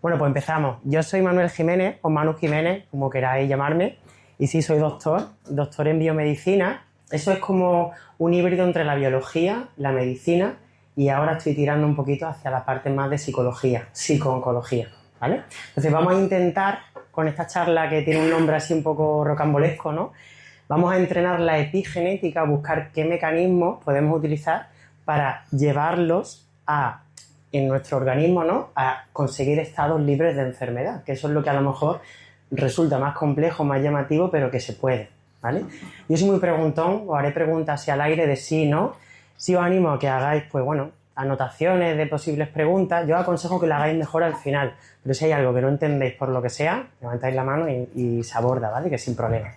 Bueno, pues empezamos. Yo soy Manuel Jiménez, o Manu Jiménez, como queráis llamarme, y sí, soy doctor en biomedicina. Eso es como un híbrido entre la biología, la medicina, y ahora estoy tirando un poquito hacia la parte más de psicología, psico-oncología, ¿vale? Entonces vamos a intentar, con esta charla que tiene un nombre así un poco rocambolesco, ¿no? Vamos a entrenar la epigenética, a buscar qué mecanismos podemos utilizar para llevarlos en nuestro organismo, ¿no?, a conseguir estados libres de enfermedad, que eso es lo que a lo mejor resulta más complejo, más llamativo, pero que se puede, ¿vale? Yo soy muy preguntón, os haré preguntas así al aire de sí, ¿no? Sí os animo a que hagáis, pues bueno, anotaciones de posibles preguntas. Yo aconsejo que lo hagáis mejor al final, pero si hay algo que no entendéis por lo que sea, levantáis la mano y se aborda, ¿vale? Que sin problema.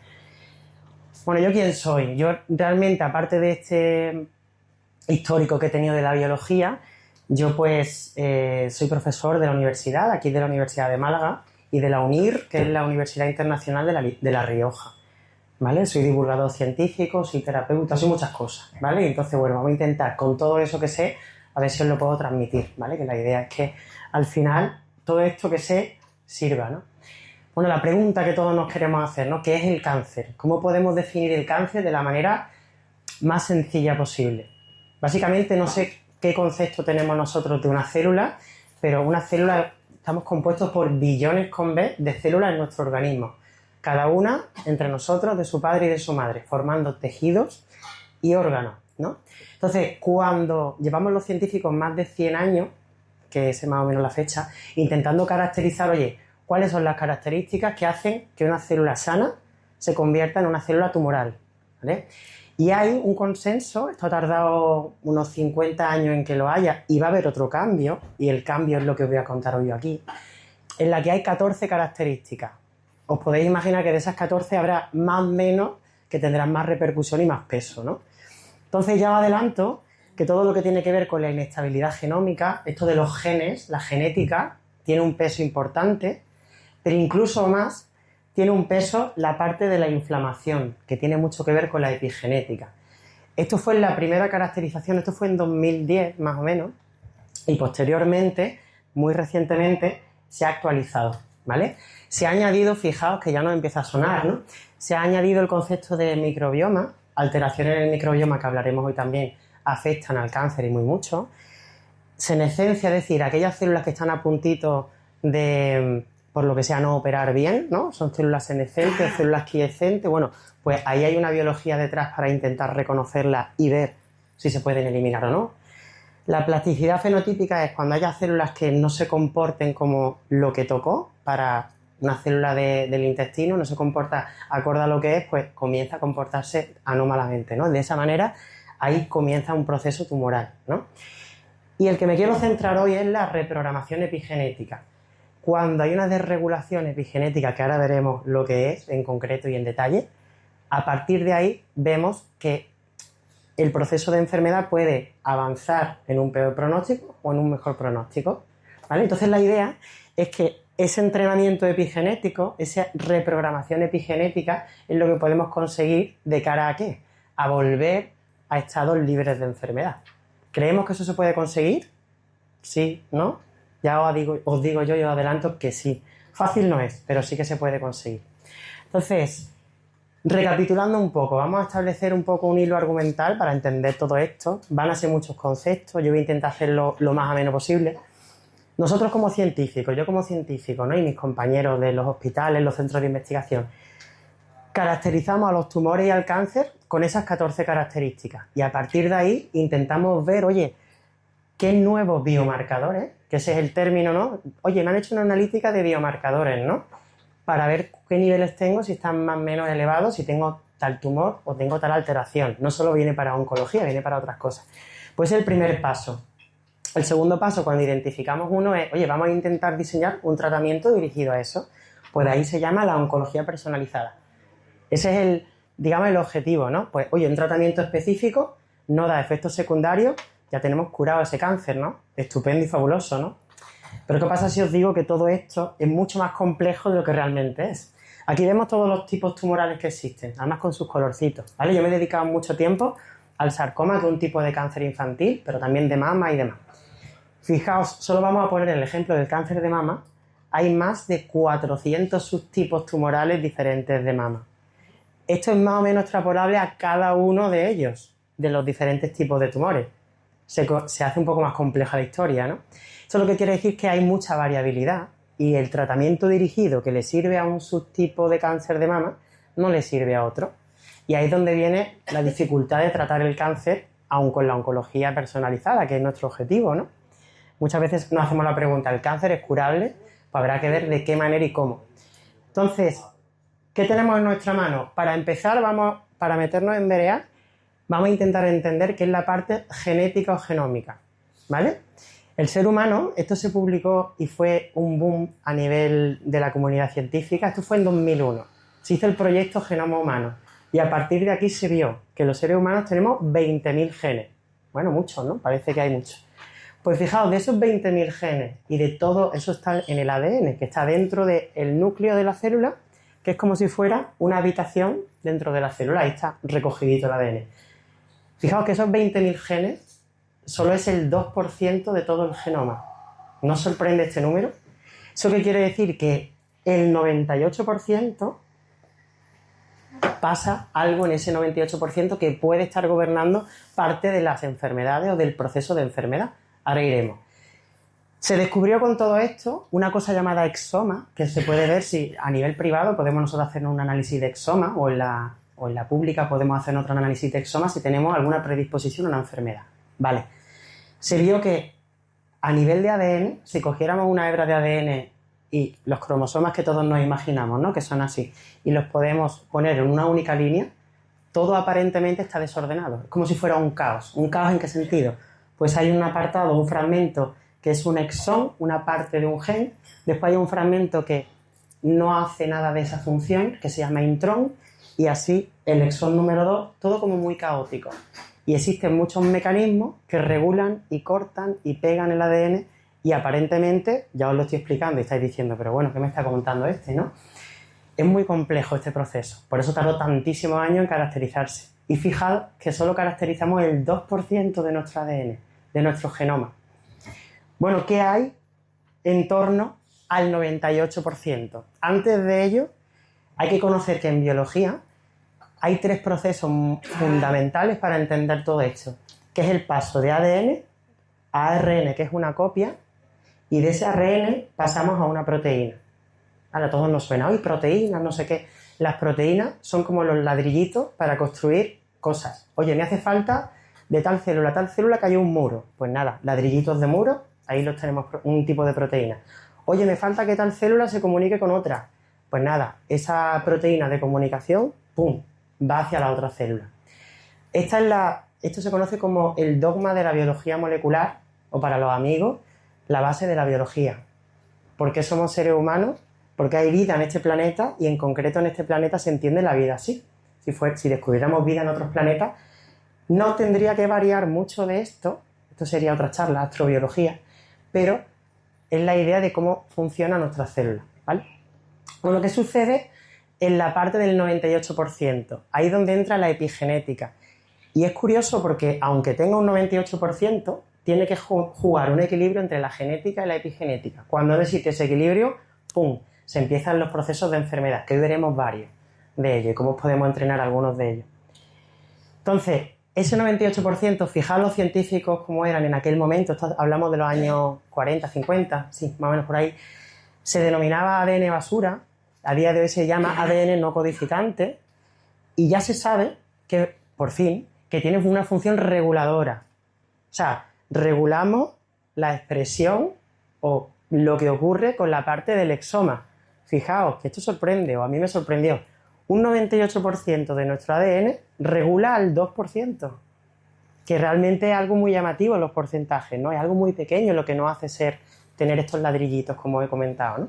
Bueno, ¿yo quién soy? Yo realmente, aparte de este histórico que he tenido de la biología, yo pues soy profesor de la universidad, aquí de la Universidad de Málaga, y de la UNIR, que es la Universidad Internacional de La Rioja, ¿vale? Soy divulgador científico, soy terapeuta, soy muchas cosas, ¿vale? Entonces, bueno, vamos a intentar con todo eso que sé, a ver si os lo puedo transmitir, ¿vale? Que la idea es que al final todo esto que sé sirva, ¿no? Bueno, la pregunta que todos nos queremos hacer, ¿no? ¿Qué es el cáncer? ¿Cómo podemos definir el cáncer de la manera más sencilla posible? Básicamente, no sé qué concepto tenemos nosotros de una célula, pero una célula, estamos compuestos por billones con B de células en nuestro organismo, cada una entre nosotros, de su padre y de su madre, formando tejidos y órganos, ¿no? Entonces, cuando llevamos los científicos más de 100 años, que es más o menos la fecha, intentando caracterizar, oye, ¿cuáles son las características que hacen que una célula sana se convierta en una célula tumoral? ¿Vale? Y hay un consenso, esto ha tardado unos 50 años en que lo haya, y va a haber otro cambio, y el cambio es lo que os voy a contar hoy aquí, en la que hay 14 características. Os podéis imaginar que de esas 14 habrá más o menos que tendrán más repercusión y más peso, ¿no? Entonces ya os adelanto que todo lo que tiene que ver con la inestabilidad genómica, esto de los genes, la genética, tiene un peso importante, pero incluso más tiene un peso la parte de la inflamación, que tiene mucho que ver con la epigenética. Esto fue la primera caracterización, esto fue en 2010 más o menos, y posteriormente, muy recientemente, se ha actualizado, ¿vale? Se ha añadido, fijaos que ya nos empieza a sonar, ¿no? Se ha añadido el concepto de microbioma, alteraciones en el microbioma que hablaremos hoy también afectan al cáncer y muy mucho. Senescencia, es decir, aquellas células que están a puntito de, por lo que sea, no operar bien, ¿no? Son células senescentes, células quiescentes. Bueno, pues ahí hay una biología detrás para intentar reconocerlas y ver si se pueden eliminar o no. La plasticidad fenotípica es cuando haya células que no se comporten como lo que tocó para una célula del intestino, no se comporta acorde a lo que es, pues comienza a comportarse anómalamente, ¿no? De esa manera, ahí comienza un proceso tumoral, ¿no? Y el que me quiero centrar hoy es la reprogramación epigenética. Cuando hay una desregulación epigenética, que ahora veremos lo que es en concreto y en detalle, a partir de ahí vemos que el proceso de enfermedad puede avanzar en un peor pronóstico o en un mejor pronóstico, ¿vale? Entonces la idea es que ese entrenamiento epigenético, esa reprogramación epigenética, es lo que podemos conseguir de cara a ¿qué? A volver a estados libres de enfermedad. ¿Creemos que eso se puede conseguir? Sí, ¿no? Ya os digo yo adelanto que sí. Fácil no es, pero sí que se puede conseguir. Entonces, recapitulando un poco, vamos a establecer un poco un hilo argumental para entender todo esto. Van a ser muchos conceptos, yo voy a intentar hacerlo lo más ameno posible. Nosotros como científicos, yo como científico, ¿no?, y mis compañeros de los hospitales, los centros de investigación, caracterizamos a los tumores y al cáncer con esas 14 características. Y a partir de ahí intentamos ver, oye, ¿qué nuevos biomarcadores? Que ese es el término, ¿no? Oye, me han hecho una analítica de biomarcadores, ¿no? Para ver qué niveles tengo, si están más o menos elevados, si tengo tal tumor o tengo tal alteración. No solo viene para oncología, viene para otras cosas. Pues es el primer paso. El segundo paso, cuando identificamos uno, es, oye, vamos a intentar diseñar un tratamiento dirigido a eso. Pues de ahí se llama la oncología personalizada. Ese es el, digamos, el objetivo, ¿no? Pues, oye, un tratamiento específico no da efectos secundarios, ya tenemos curado ese cáncer, ¿no? Estupendo y fabuloso, ¿no? Pero ¿qué pasa si os digo que todo esto es mucho más complejo de lo que realmente es? Aquí vemos todos los tipos tumorales que existen, además con sus colorcitos, ¿vale? Yo me he dedicado mucho tiempo al sarcoma, que es un tipo de cáncer infantil, pero también de mama y demás. Fijaos, solo vamos a poner el ejemplo del cáncer de mama, hay más de 400 subtipos tumorales diferentes de mama. Esto es más o menos extrapolable a cada uno de ellos, de los diferentes tipos de tumores. Se hace un poco más compleja la historia, ¿no? Esto lo que quiere decir que hay mucha variabilidad y el tratamiento dirigido que le sirve a un subtipo de cáncer de mama no le sirve a otro. Y ahí es donde viene la dificultad de tratar el cáncer, aun con la oncología personalizada, que es nuestro objetivo, ¿no? Muchas veces nos hacemos la pregunta, ¿el cáncer es curable? Pues habrá que ver de qué manera y cómo. Entonces, ¿qué tenemos en nuestra mano? Para empezar, para meternos en verear, vamos a intentar entender qué es la parte genética o genómica, ¿vale? El ser humano, esto se publicó y fue un boom a nivel de la comunidad científica, esto fue en 2001. Se hizo el proyecto Genoma Humano y a partir de aquí se vio que los seres humanos tenemos 20.000 genes. Bueno, muchos, ¿no? Parece que hay muchos. Pues fijaos, de esos 20.000 genes y de todo eso está en el ADN, que está dentro del núcleo de la célula, que es como si fuera una habitación dentro de la célula, ahí está recogidito el ADN. Fijaos que esos 20.000 genes solo es el 2% de todo el genoma. ¿No os sorprende este número? ¿Eso qué quiere decir? Que el 98% pasa algo en ese 98% que puede estar gobernando parte de las enfermedades o del proceso de enfermedad. Ahora iremos. Se descubrió con todo esto una cosa llamada exoma, que se puede ver si a nivel privado podemos nosotros hacer un análisis de exoma o en la pública podemos hacer otro análisis de exoma si tenemos alguna predisposición a una enfermedad. Vale. Se vio que a nivel de ADN, si cogiéramos una hebra de ADN y los cromosomas que todos nos imaginamos, ¿no? Que son así, y los podemos poner en una única línea, todo aparentemente está desordenado. Es como si fuera un caos. ¿Un caos en qué sentido? Pues hay un apartado, un fragmento que es un exón, una parte de un gen, después hay un fragmento que no hace nada de esa función, que se llama intrón, y así el exón número 2, todo como muy caótico. Y existen muchos mecanismos que regulan y cortan y pegan el ADN y aparentemente, ya os lo estoy explicando y estáis diciendo, pero bueno, ¿qué me está contando no? Es muy complejo este proceso, por eso tardó tantísimos años en caracterizarse. Y fijaos que solo caracterizamos el 2% de nuestro ADN, de nuestro genoma. Bueno, ¿qué hay en torno al 98%? Antes de ello, hay que conocer que en biología hay 3 procesos fundamentales para entender todo esto, que es el paso de ADN a ARN, que es una copia, y de ese ARN pasamos a una proteína. Ahora a todos nos suena, ¡ay, proteínas, no sé qué! Las proteínas son como los ladrillitos para construir cosas. Oye, me hace falta de tal célula que hay un muro. Pues nada, ladrillitos de muro, ahí los tenemos, un tipo de proteína. Oye, me falta que tal célula se comunique con otra. Pues nada, esa proteína de comunicación, ¡pum!, va hacia la otra célula. Esto se conoce como el dogma de la biología molecular, o para los amigos, la base de la biología. ¿Por qué somos seres humanos? Porque hay vida en este planeta y en concreto en este planeta se entiende la vida así. Si descubriéramos vida en otros planetas, no tendría que variar mucho de esto sería otra charla, astrobiología, pero es la idea de cómo funciona nuestra célula, ¿vale? Bueno, ¿qué sucede en la parte del 98%? Ahí es donde entra la epigenética. Y es curioso porque, aunque tenga un 98%, tiene que jugar un equilibrio entre la genética y la epigenética. Cuando no existe ese equilibrio, ¡pum!, se empiezan los procesos de enfermedad, que hoy veremos varios de ellos y cómo podemos entrenar algunos de ellos. Entonces, ese 98%, fijaos los científicos cómo eran en aquel momento, hablamos de los años 40, 50, sí, más o menos por ahí, se denominaba ADN basura, a día de hoy se llama ADN no codificante, y ya se sabe que, por fin, que tiene una función reguladora. O sea, regulamos la expresión o lo que ocurre con la parte del exoma. Fijaos que esto sorprende, o a mí me sorprendió. Un 98% de nuestro ADN regula al 2%, que realmente es algo muy llamativo en los porcentajes, ¿no? Es algo muy pequeño lo que nos hace tener estos ladrillitos, como he comentado, ¿no?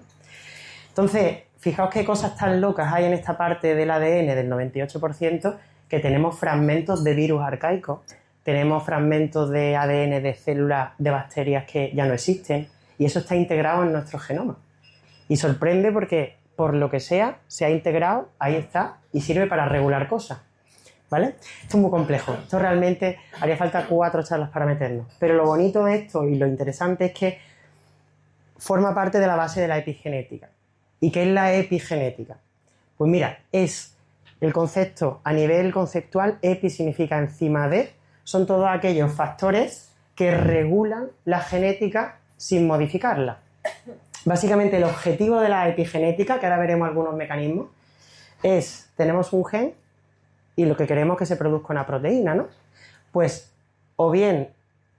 Entonces, fijaos qué cosas tan locas hay en esta parte del ADN del 98%, que tenemos fragmentos de virus arcaicos, tenemos fragmentos de ADN de células de bacterias que ya no existen, y eso está integrado en nuestro genoma. Y sorprende porque, por lo que sea, se ha integrado, ahí está, y sirve para regular cosas, ¿vale? Esto es muy complejo, esto realmente haría falta 4 charlas para meternos, pero lo bonito de esto y lo interesante es que forma parte de la base de la epigenética. ¿Y qué es la epigenética? Pues mira, es el concepto a nivel conceptual, epi significa encima de, son todos aquellos factores que regulan la genética sin modificarla. Básicamente el objetivo de la epigenética, que ahora veremos algunos mecanismos, es, tenemos un gen y lo que queremos es que se produzca una proteína, ¿no? Pues o bien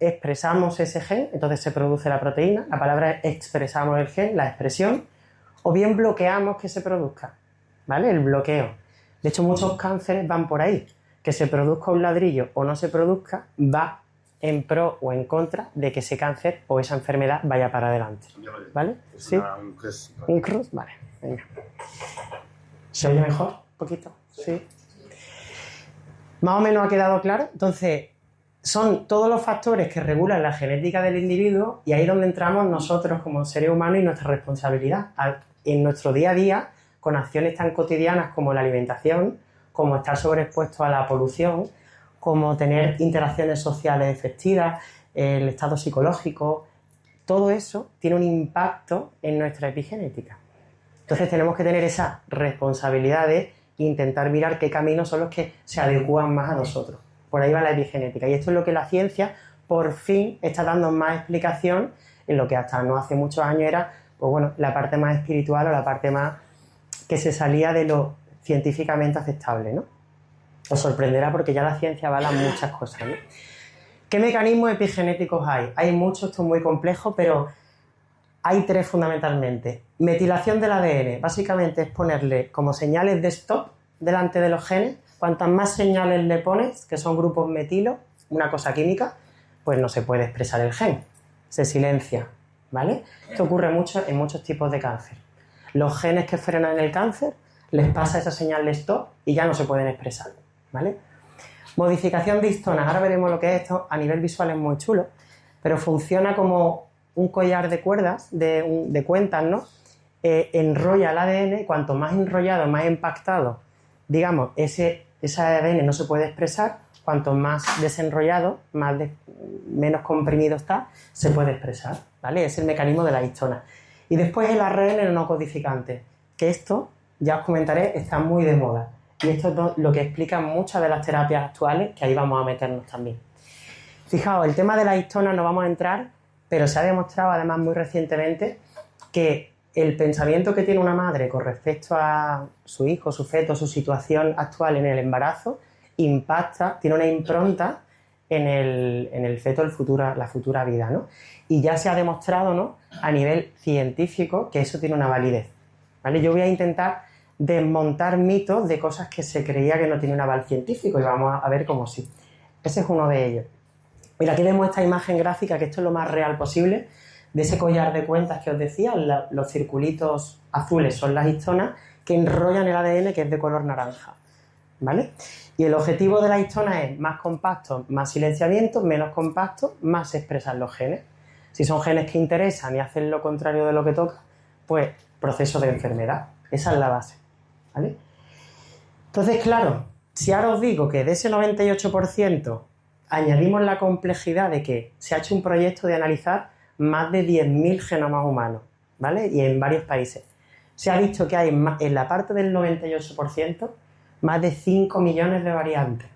expresamos ese gen, entonces se produce la proteína, la palabra es expresamos el gen, la expresión, o bien bloqueamos que se produzca, ¿vale? El bloqueo. De hecho, muchos cánceres van por ahí, que se produzca un ladrillo o no se produzca, va en pro o en contra de que ese cáncer o esa enfermedad vaya para adelante, ¿vale? ¿Sí? Un cross, vale, venga. ¿Se oye mejor? ¿Un poquito? Sí. Más o menos ha quedado claro. Entonces, son todos los factores que regulan la genética del individuo y ahí es donde entramos nosotros como seres humanos y nuestra responsabilidad en nuestro día a día con acciones tan cotidianas como la alimentación, como estar sobreexpuestos a la polución, como tener interacciones sociales efectivas, el estado psicológico, todo eso tiene un impacto en nuestra epigenética. Entonces tenemos que tener esa responsabilidad de intentar mirar qué caminos son los que se adecúan más a nosotros. Por ahí va la epigenética. Y esto es lo que la ciencia por fin está dando más explicación en lo que hasta no hace muchos años era, pues bueno, la parte más espiritual o la parte más que se salía de lo científicamente aceptable, ¿no? Os sorprenderá porque ya la ciencia avala muchas cosas, ¿no? ¿Qué mecanismos epigenéticos hay? Hay muchos, esto es muy complejo, pero hay tres fundamentalmente. Metilación del ADN, básicamente es ponerle como señales de stop delante de los genes. Cuantas más señales le pones, que son grupos metilo, una cosa química, pues no se puede expresar el gen, se silencia, ¿vale? Esto ocurre mucho en muchos tipos de cáncer. Los genes que frenan el cáncer les pasa esa señal de stop y ya no se pueden expresar, ¿vale? Modificación de histonas, ahora veremos lo que es esto, a nivel visual es muy chulo, pero funciona como un collar de cuerdas, de cuentas, ¿no? Enrolla el ADN y cuanto más enrollado, más impactado, digamos, ese ADN no se puede expresar, cuanto más desenrollado, menos comprimido está, se puede expresar, ¿vale? Es el mecanismo de la histona. Y después el ARN no codificante, que esto, ya os comentaré, está muy de moda. Y esto es lo que explica muchas de las terapias actuales, que ahí vamos a meternos también. Fijaos, el tema de la histona no vamos a entrar, pero se ha demostrado además muy recientemente que el pensamiento que tiene una madre con respecto a su hijo, su feto, su situación actual en el embarazo, impacta, tiene una impronta en el feto, la futura vida, ¿no? Y ya se ha demostrado, ¿no?, a nivel científico que eso tiene una validez, ¿vale? Yo voy a intentar desmontar mitos de cosas que se creía que no tenía un aval científico y vamos a ver cómo sí. Ese es uno de ellos. Mira, aquí vemos esta imagen gráfica, que esto es lo más real posible, de ese collar de cuentas que os decía, los circulitos azules son las histonas que enrollan el ADN, que es de color naranja, ¿vale? Y el objetivo de la histona es más compacto, más silenciamiento, menos compacto, más se expresan los genes. Si son genes que interesan y hacen lo contrario de lo que toca, pues proceso de enfermedad. Esa es la base, ¿vale? Entonces, claro, si ahora os digo que de ese 98% añadimos la complejidad de que se ha hecho un proyecto de analizar más de 10.000 genomas humanos, ¿vale? Y en varios países. Se ha visto que hay en la parte del 98% más de 5 millones de variantes.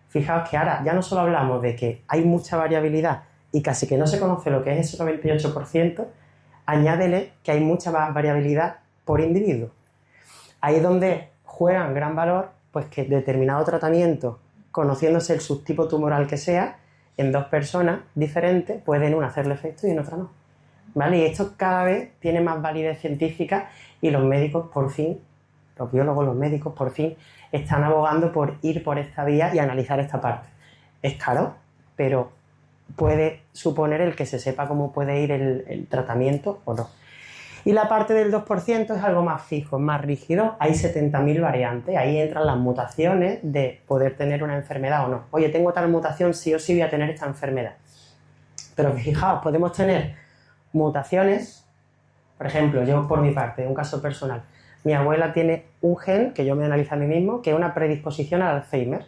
Fijaos que ahora ya no solo hablamos de que hay mucha variabilidad y casi que no se conoce lo que es ese 98%, añádele que hay mucha variabilidad por individuo. Ahí es donde juega en gran valor pues que determinado tratamiento, conociéndose el subtipo tumoral que sea, en dos personas diferentes puede en una hacerle efecto y en otra no, ¿vale? Y esto cada vez tiene más validez científica y los médicos por fin, los biólogos, los médicos por fin están abogando por ir por esta vía y analizar esta parte. Es caro, pero puede suponer el que se sepa cómo puede ir el tratamiento o no. Y la parte del 2% es algo más fijo, más rígido. Hay 70.000 variantes. Ahí entran las mutaciones de poder tener una enfermedad o no. Oye, tengo tal mutación, sí o sí voy a tener esta enfermedad. Pero fijaos, podemos tener mutaciones. Por ejemplo, yo por mi parte, un caso personal. Mi abuela tiene un gen, que yo me analizo a mí mismo, que es una predisposición al Alzheimer.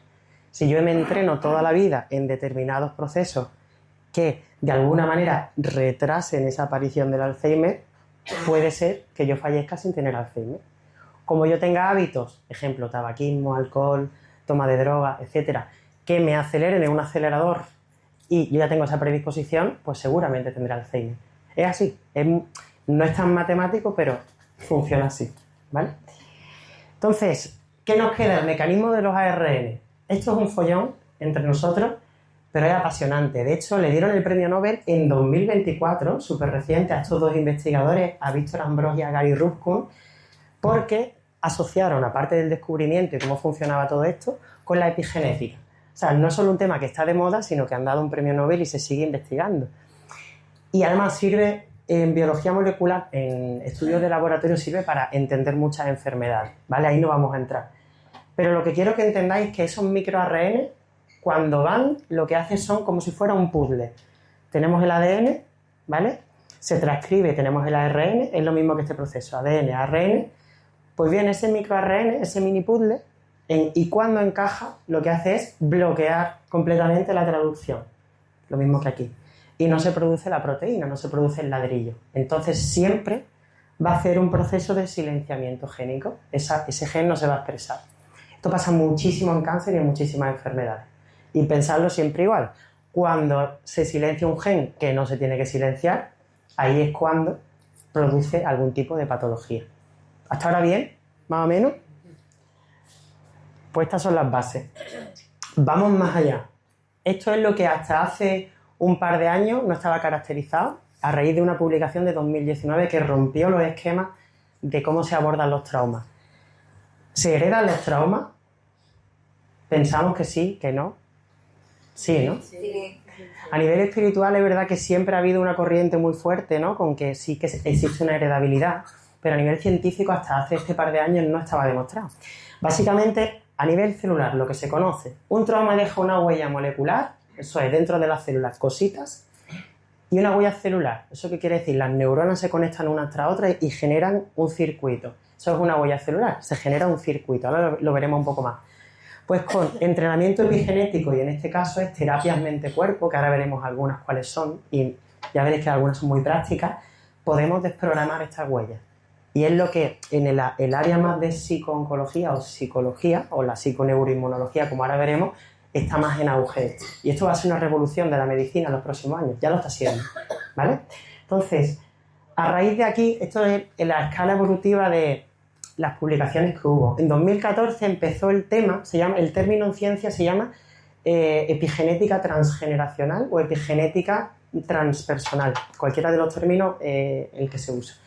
Si yo me entreno toda la vida en determinados procesos que de alguna manera retrasen esa aparición del Alzheimer, puede ser que yo fallezca sin tener Alzheimer. Como yo tenga hábitos, ejemplo, tabaquismo, alcohol, toma de droga, etcétera, que me aceleren en un acelerador y yo ya tengo esa predisposición, pues seguramente tendré Alzheimer. Es así, no es tan matemático, pero funciona así, ¿vale? Entonces, ¿qué nos queda? El mecanismo de los ARN. Esto es un follón entre nosotros, pero es apasionante. De hecho, le dieron el premio Nobel en 2024, súper reciente, a estos dos investigadores, a Víctor Ambros y a Gary Ruvkun, porque asociaron, aparte del descubrimiento y cómo funcionaba todo esto, con la epigenética. O sea, no es solo un tema que está de moda, sino que han dado un premio Nobel y se sigue investigando. Y además sirve en biología molecular, en estudios de laboratorio, sirve para entender muchas enfermedades, ¿vale? Ahí no vamos a entrar. Pero lo que quiero que entendáis es que esos microARN, cuando van, lo que hacen son como si fuera un puzzle. Tenemos el ADN, ¿vale? Se transcribe, tenemos el ARN, es lo mismo que este proceso, ADN, ARN. Pues bien, ese microARN, ese mini puzzle, y cuando encaja, lo que hace es bloquear completamente la traducción. Lo mismo que aquí. Y no se produce la proteína, no se produce el ladrillo. Entonces siempre va a hacer un proceso de silenciamiento génico. Ese gen no se va a expresar. Esto pasa muchísimo en cáncer y en muchísimas enfermedades. Y pensarlo siempre igual. Cuando se silencia un gen que no se tiene que silenciar, ahí es cuando produce algún tipo de patología. ¿Hasta ahora bien? ¿Más o menos? Pues estas son las bases. Vamos más allá. Esto es lo que hasta hace un par de años no estaba caracterizado, a raíz de una publicación de 2019 que rompió los esquemas de cómo se abordan los traumas. ¿Se heredan los traumas? Pensamos que sí, que no. Sí, ¿no? Sí. A nivel espiritual es verdad que siempre ha habido una corriente muy fuerte, ¿no? Con que sí que existe una heredabilidad, pero a nivel científico hasta hace este par de años no estaba demostrado. Básicamente, a nivel celular, lo que se conoce, un trauma deja una huella molecular, eso es, dentro de las células, cositas, y una huella celular. ¿Eso qué quiere decir? Las neuronas se conectan unas tras otras y generan un circuito. Eso es una huella celular, se genera un circuito. Ahora lo veremos un poco más. Pues con entrenamiento epigenético, y en este caso es terapias mente-cuerpo, que ahora veremos algunas cuáles son, y ya veréis que algunas son muy prácticas, podemos desprogramar estas huellas. Y es lo que en el área más de psicooncología o psicología, o la psiconeuroinmunología, como ahora veremos, está más en auge esto. Y esto va a ser una revolución de la medicina en los próximos años, ya lo está siendo, ¿vale? Entonces, a raíz de aquí, esto es en la escala evolutiva de las publicaciones que hubo. En 2014 empezó el tema, el término en ciencia se llama epigenética transgeneracional o epigenética transpersonal, cualquiera de los términos el que se usa.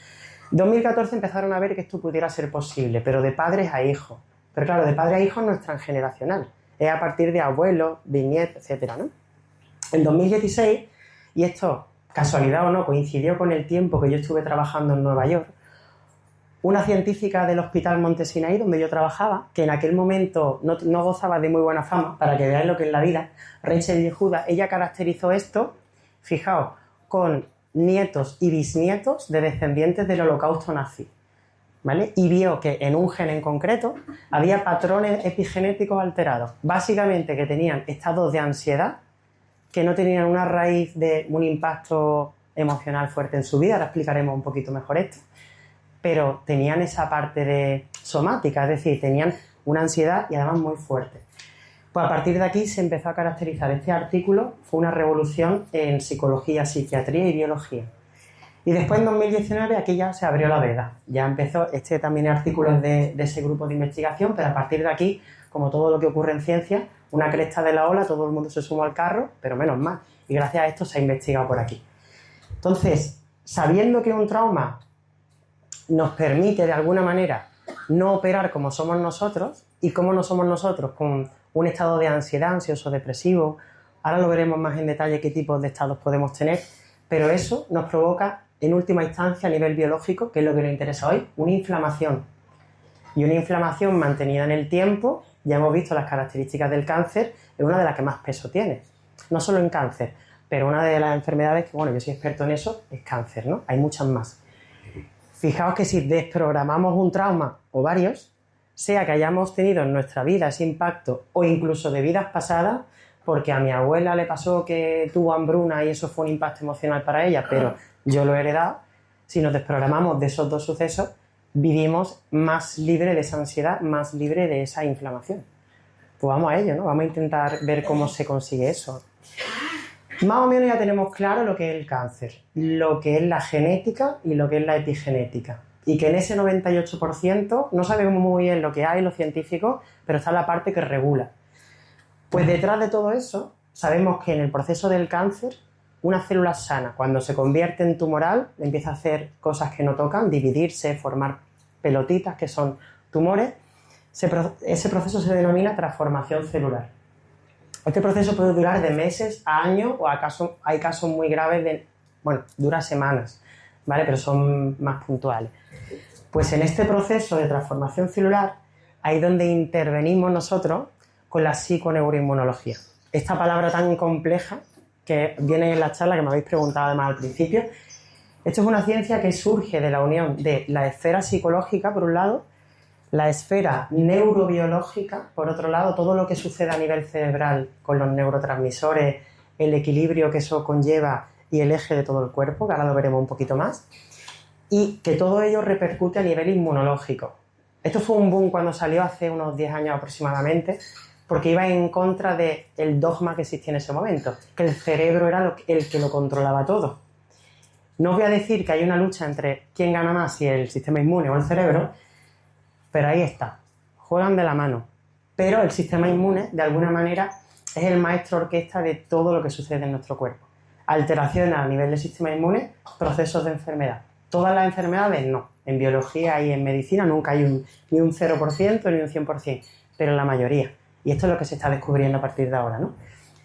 En 2014 empezaron a ver que esto pudiera ser posible, pero de padres a hijos. Pero claro, de padre a hijo no es transgeneracional, es a partir de abuelos, bisnietos, etcétera, ¿no? En 2016, y esto, casualidad o no, coincidió con el tiempo que yo estuve trabajando en Nueva York, una científica del Hospital Monte Sinaí, donde yo trabajaba, que en aquel momento no gozaba de muy buena fama, para que veáis lo que es la vida, Rachel Yehuda, ella caracterizó esto, fijaos, con nietos y bisnietos de descendientes del holocausto nazi, ¿vale? Y vio que en un gen en concreto había patrones epigenéticos alterados, básicamente que tenían estados de ansiedad, que no tenían una raíz de un impacto emocional fuerte en su vida, ahora explicaremos un poquito mejor esto, pero tenían esa parte de somática, es decir, tenían una ansiedad y además muy fuerte. Pues a partir de aquí se empezó a caracterizar. Este artículo fue una revolución en psicología, psiquiatría y biología. Y después en 2019 aquí ya se abrió la veda. Ya empezó, también artículo es de ese grupo de investigación, pero a partir de aquí, como todo lo que ocurre en ciencia, una cresta de la ola, todo el mundo se sumó al carro, pero menos mal. Y gracias a esto se ha investigado por aquí. Entonces, sabiendo que un trauma nos permite de alguna manera no operar como somos nosotros, y como no somos nosotros, con un estado de ansiedad, ansioso, depresivo, ahora lo veremos más en detalle qué tipos de estados podemos tener, pero eso nos provoca en última instancia a nivel biológico, que es lo que nos interesa hoy, una inflamación. Y una inflamación mantenida en el tiempo, ya hemos visto las características del cáncer, es una de las que más peso tiene. No solo en cáncer, pero una de las enfermedades que, bueno, yo soy experto en eso, es cáncer, ¿no? Hay muchas más. Fijaos que si desprogramamos un trauma o varios, sea que hayamos tenido en nuestra vida ese impacto o incluso de vidas pasadas, porque a mi abuela le pasó que tuvo hambruna y eso fue un impacto emocional para ella, pero yo lo he heredado. Si nos desprogramamos de esos dos sucesos, vivimos más libre de esa ansiedad, más libre de esa inflamación. Pues vamos a ello, ¿no? Vamos a intentar ver cómo se consigue eso. Más o menos ya tenemos claro lo que es el cáncer, lo que es la genética y lo que es la epigenética. Y que en ese 98% no sabemos muy bien lo que hay los científicos, pero está la parte que regula. Pues detrás de todo eso, sabemos que en el proceso del cáncer, una célula sana, cuando se convierte en tumoral, empieza a hacer cosas que no tocan, dividirse, formar pelotitas, que son tumores. Ese proceso se denomina transformación celular. Este proceso puede durar de meses a años o hay casos muy graves dura semanas, ¿vale? Pero son más puntuales. Pues en este proceso de transformación celular, ahí es donde intervenimos nosotros con la psiconeuroinmunología. Esta palabra tan compleja que viene en la charla que me habéis preguntado además al principio. Esto es una ciencia que surge de la unión de la esfera psicológica, por un lado, la esfera neurobiológica, por otro lado, todo lo que sucede a nivel cerebral con los neurotransmisores, el equilibrio que eso conlleva y el eje de todo el cuerpo, que ahora lo veremos un poquito más, y que todo ello repercute a nivel inmunológico. Esto fue un boom cuando salió hace unos 10 años aproximadamente, porque iba en contra del dogma que existía en ese momento, que el cerebro era el que lo controlaba todo. No os voy a decir que hay una lucha entre quién gana más, si el sistema inmune o el cerebro, pero ahí está, juegan de la mano. Pero el sistema inmune, de alguna manera, es el maestro orquesta de todo lo que sucede en nuestro cuerpo. Alteraciones a nivel del sistema inmune, procesos de enfermedad. Todas las enfermedades no. En biología y en medicina nunca hay ni un 0% ni un 100%, pero en la mayoría. Y esto es lo que se está descubriendo a partir de ahora, ¿no?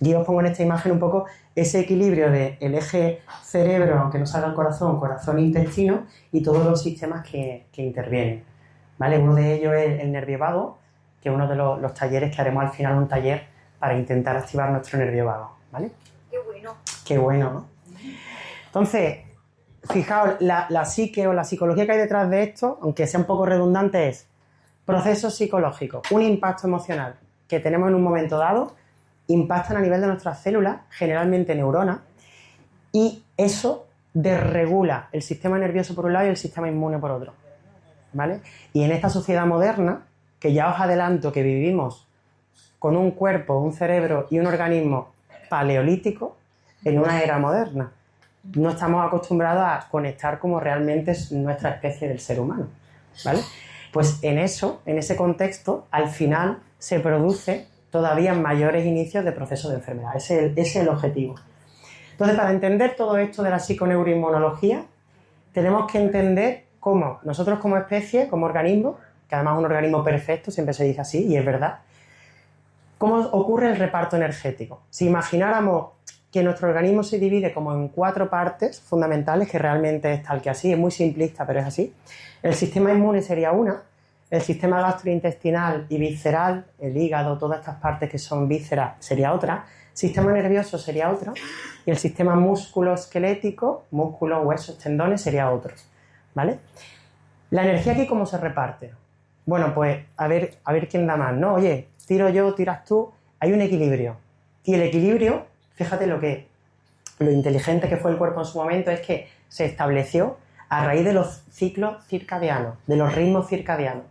Y os pongo en esta imagen un poco ese equilibrio del eje cerebro, aunque no salga el corazón, corazón-intestino y todos los sistemas que intervienen, ¿vale? Uno de ellos es el nervio vago, que es uno de los talleres que haremos al final, un taller para intentar activar nuestro nervio vago, ¿vale? Qué bueno. Qué bueno, ¿no? Entonces, fijaos, la psique o la psicología que hay detrás de esto, aunque sea un poco redundante, es procesos psicológicos, un impacto emocional que tenemos en un momento dado, impactan a nivel de nuestras células, generalmente neuronas, y eso desregula el sistema nervioso por un lado y el sistema inmune por otro, ¿vale? Y en esta sociedad moderna, que ya os adelanto que vivimos con un cuerpo, un cerebro y un organismo paleolítico en una era moderna, no estamos acostumbrados a conectar como realmente es nuestra especie del ser humano, ¿vale? Pues en ese contexto, al final se produce todavía mayores inicios de procesos de enfermedad. Ese es el objetivo. Entonces, para entender todo esto de la psiconeuroinmunología, tenemos que entender cómo nosotros como especie, como organismo, que además es un organismo perfecto, siempre se dice así, y es verdad, cómo ocurre el reparto energético. Si imagináramos que nuestro organismo se divide como en 4 partes fundamentales, que realmente es tal que así, es muy simplista, pero es así. El sistema inmune sería una, el sistema gastrointestinal y visceral, el hígado, todas estas partes que son vísceras, sería otra, sistema nervioso sería otra, y el sistema músculo-esquelético, músculos, huesos, tendones, sería otro, ¿vale? La energía aquí, ¿cómo se reparte? Bueno, pues a ver quién da más, ¿no? Oye, tiro yo, tiras tú, hay un equilibrio. Y el equilibrio, fíjate lo inteligente que fue el cuerpo en su momento, es que se estableció a raíz de los ciclos circadianos, de los ritmos circadianos.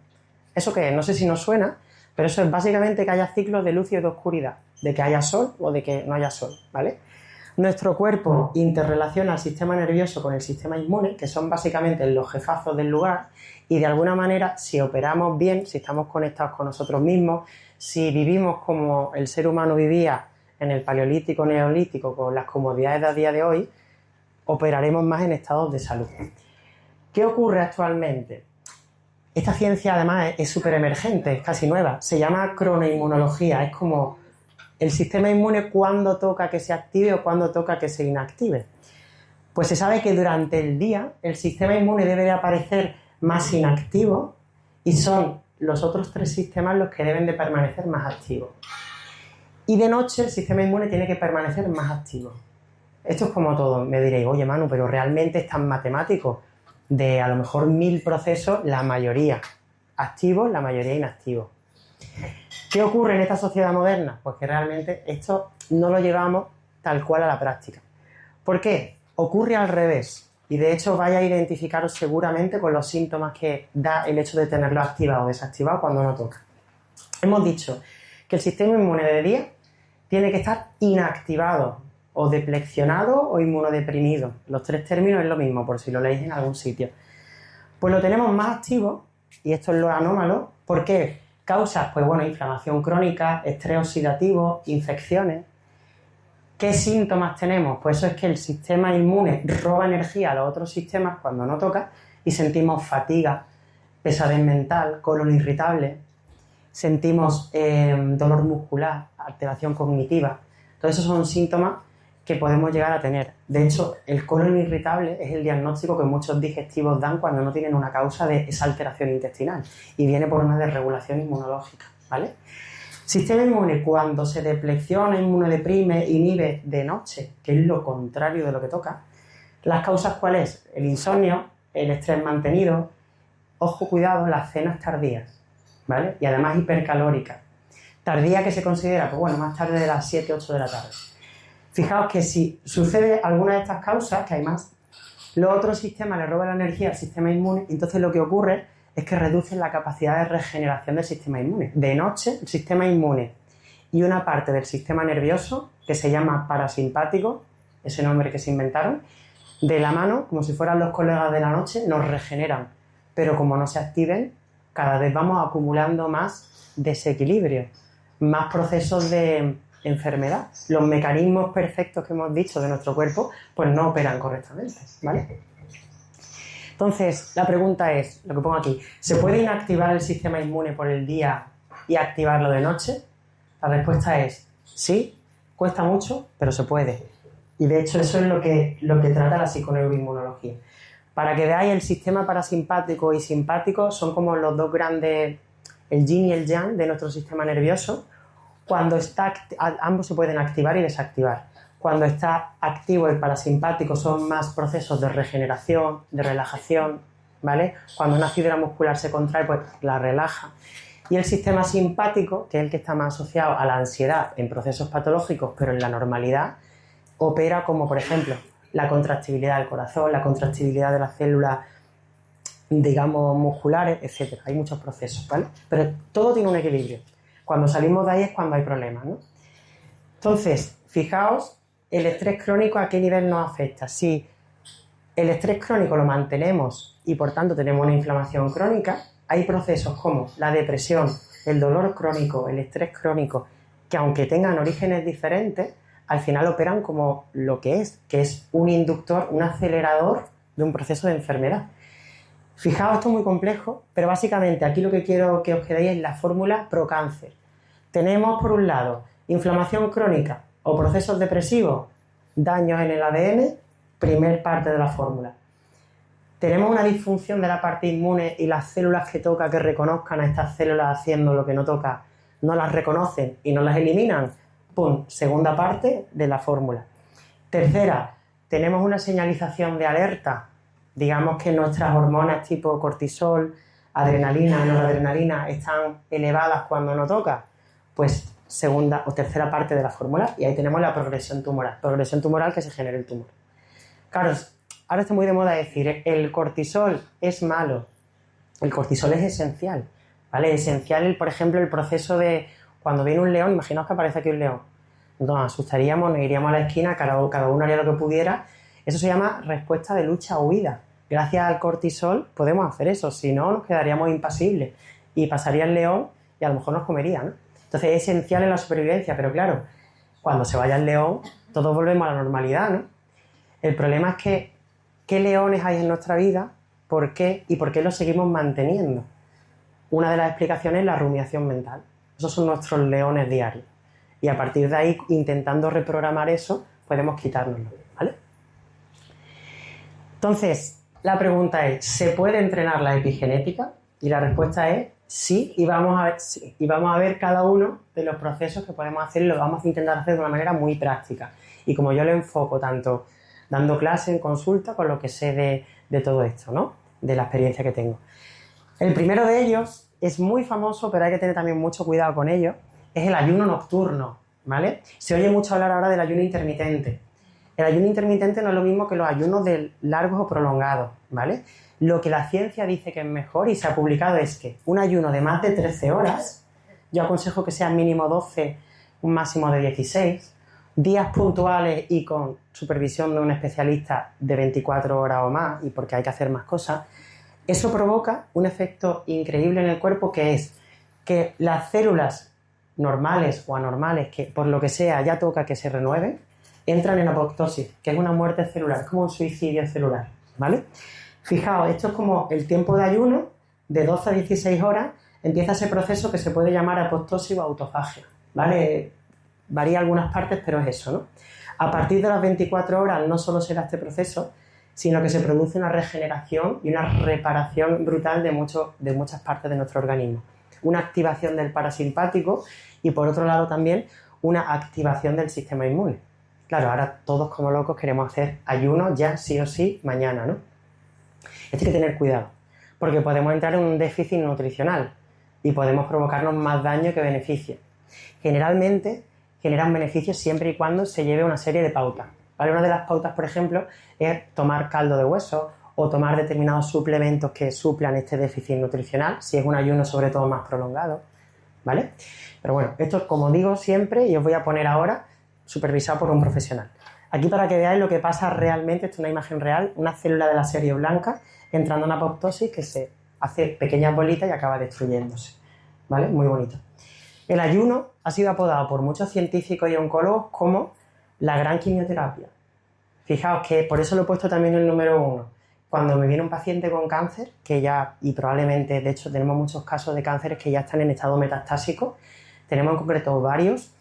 ¿Eso qué es? No sé si nos suena, pero eso es básicamente que haya ciclos de luz y de oscuridad, de que haya sol o de que no haya sol, ¿vale? Nuestro cuerpo interrelaciona el sistema nervioso con el sistema inmune, que son básicamente los jefazos del lugar, y de alguna manera, si operamos bien, si estamos conectados con nosotros mismos, si vivimos como el ser humano vivía en el paleolítico, neolítico, con las comodidades de a día de hoy, operaremos más en estados de salud. ¿Qué ocurre actualmente? Esta ciencia además es súper emergente, es casi nueva, se llama cronoinmunología, es como el sistema inmune cuándo toca que se active o cuándo toca que se inactive. Pues se sabe que durante el día el sistema inmune debe de aparecer más inactivo y son los otros 3 sistemas los que deben de permanecer más activos. Y de noche el sistema inmune tiene que permanecer más activo. Esto es como todo. Me diréis, oye Manu, pero realmente es tan matemático. De a lo mejor 1000 procesos, la mayoría activos, la mayoría inactivos. ¿Qué ocurre en esta sociedad moderna? Pues que realmente esto no lo llevamos tal cual a la práctica. ¿Por qué? Ocurre al revés. Y de hecho vais a identificaros seguramente con los síntomas que da el hecho de tenerlo activado o desactivado cuando no toca. Hemos dicho que el sistema inmune de día tiene que estar inactivado o deplexionado o inmunodeprimido. Los tres términos es lo mismo, por si lo leéis en algún sitio. Pues lo tenemos más activo, y esto es lo anómalo. ¿Por qué? Causas, pues bueno, inflamación crónica, estrés oxidativo, infecciones. ¿Qué síntomas tenemos? Pues eso es que el sistema inmune roba energía a los otros sistemas cuando no toca y sentimos fatiga, pesadez mental, colon irritable, sentimos dolor muscular, alteración cognitiva. Todos esos son síntomas que podemos llegar a tener. De hecho, el colon irritable es el diagnóstico que muchos digestivos dan cuando no tienen una causa de esa alteración intestinal y viene por una desregulación inmunológica, ¿vale? Sistema inmune, cuando se deplexiona, inmunodeprime, inhibe de noche, que es lo contrario de lo que toca. ¿Las causas cuáles? El insomnio, el estrés mantenido, ojo, cuidado, las cenas tardías, ¿vale? Y además hipercalóricas. Tardía que se considera, pues bueno, más tarde de las 7, 8 de la tarde. Fijaos que si sucede alguna de estas causas, que hay más, los otros sistemas le roban la energía al sistema inmune, entonces lo que ocurre es que reducen la capacidad de regeneración del sistema inmune. De noche, el sistema inmune y una parte del sistema nervioso, que se llama parasimpático, ese nombre que se inventaron, de la mano, como si fueran los colegas de la noche, nos regeneran. Pero como no se activen, cada vez vamos acumulando más desequilibrio, más procesos de enfermedad. Los mecanismos perfectos que hemos dicho de nuestro cuerpo, pues no operan correctamente, ¿vale? Entonces, la pregunta es, lo que pongo aquí, ¿se puede inactivar el sistema inmune por el día y activarlo de noche? La respuesta es sí, cuesta mucho, pero se puede. Y de hecho eso es lo que trata la psiconeuroinmunología. Para que veáis, el sistema parasimpático y simpático son como los dos grandes, el yin y el yang de nuestro sistema nervioso. Cuando está, ambos se pueden activar y desactivar. Cuando está activo el parasimpático son más procesos de regeneración, de relajación, ¿vale? Cuando una fibra muscular se contrae, pues la relaja. Y el sistema simpático, que es el que está más asociado a la ansiedad en procesos patológicos, pero en la normalidad, opera como, por ejemplo, la contractibilidad del corazón, la contractibilidad de las células, digamos, musculares, etc. Hay muchos procesos, ¿vale? Pero todo tiene un equilibrio. Cuando salimos de ahí es cuando hay problemas, ¿no? Entonces, fijaos el estrés crónico a qué nivel nos afecta. Si el estrés crónico lo mantenemos y por tanto tenemos una inflamación crónica, hay procesos como la depresión, el dolor crónico, el estrés crónico, que aunque tengan orígenes diferentes, al final operan como lo que es un inductor, un acelerador de un proceso de enfermedad. Fijaos, esto es muy complejo, pero básicamente aquí lo que quiero que os quedéis es la fórmula pro cáncer. Tenemos por un lado inflamación crónica o procesos depresivos, daños en el ADN, primer parte de la fórmula. Tenemos una disfunción de la parte inmune y las células que toca que reconozcan a estas células haciendo lo que no toca, no las reconocen y no las eliminan. ¡Pum! Segunda parte de la fórmula. Tercera, tenemos una señalización de alerta. Digamos que nuestras hormonas tipo cortisol, adrenalina, noradrenalina están elevadas cuando no toca. Pues segunda o tercera parte de la fórmula y ahí tenemos la progresión tumoral que se genera el tumor. Claro, ahora está muy de moda decir, el cortisol es malo. El cortisol es esencial, ¿vale? Esencial, por ejemplo, el proceso de cuando viene un león, imaginaos que aparece aquí un león. Nos asustaríamos, nos iríamos a la esquina, cada uno haría lo que pudiera. Eso se llama respuesta de lucha o huida. Gracias al cortisol podemos hacer eso, si no nos quedaríamos impasibles y pasaría el león y a lo mejor nos comería, ¿no? Entonces es esencial en la supervivencia, pero claro, cuando se vaya el león, todos volvemos a la normalidad, ¿no? El problema es que, ¿qué leones hay en nuestra vida? ¿Por qué? ¿Y por qué los seguimos manteniendo? Una de las explicaciones es la rumiación mental. Esos son nuestros leones diarios. Y a partir de ahí, intentando reprogramar eso, podemos quitárnoslo, ¿vale? Entonces, la pregunta es, ¿se puede entrenar la epigenética? Y la respuesta es sí, y vamos a ver cada uno de los procesos que podemos hacer y lo vamos a intentar hacer de una manera muy práctica. Y como yo lo enfoco tanto dando clase en consulta con lo que sé de todo esto, ¿no? De la experiencia que tengo. El primero de ellos es muy famoso, pero hay que tener también mucho cuidado con ello, es el ayuno nocturno, ¿vale? Se oye mucho hablar ahora del ayuno intermitente. El ayuno intermitente no es lo mismo que los ayunos largos o prolongados, ¿vale? Lo que la ciencia dice que es mejor y se ha publicado es que un ayuno de más de 13 horas, yo aconsejo que sea mínimo 12, un máximo de 16, días puntuales y con supervisión de un especialista de 24 horas o más, y porque hay que hacer más cosas, eso provoca un efecto increíble en el cuerpo, que es que las células normales o anormales, que por lo que sea ya toca que se renueven, entran en apoptosis, que es una muerte celular, es como un suicidio celular, ¿vale? Fijaos, esto es como el tiempo de ayuno, de 12 a 16 horas, empieza ese proceso que se puede llamar apoptosis o autofagia, ¿vale? Varía algunas partes, pero es eso, ¿no? A partir de las 24 horas no solo se da este proceso, sino que se produce una regeneración y una reparación brutal de muchas partes de nuestro organismo. Una activación del parasimpático y, por otro lado, también una activación del sistema inmune. Claro, ahora todos como locos queremos hacer ayuno ya sí o sí mañana, ¿no? Esto hay que tener cuidado, porque podemos entrar en un déficit nutricional y podemos provocarnos más daño que beneficio. Generalmente generan beneficios siempre y cuando se lleve una serie de pautas, ¿vale? Una de las pautas, por ejemplo, es tomar caldo de hueso o tomar determinados suplementos que suplan este déficit nutricional, si es un ayuno sobre todo más prolongado, ¿vale? Pero bueno, esto es como digo siempre y os voy a poner ahora supervisado por un profesional. Aquí para que veáis lo que pasa realmente, esto es una imagen real, una célula de la serie blanca entrando en apoptosis que se hace pequeñas bolitas y acaba destruyéndose, ¿vale? Muy bonito. El ayuno ha sido apodado por muchos científicos y oncólogos como la gran quimioterapia. Fijaos que por eso lo he puesto también en el número 1. Cuando me viene un paciente con cáncer, que ya, y probablemente, de hecho, tenemos muchos casos de cánceres que ya están en estado metastásico, tenemos en concreto varios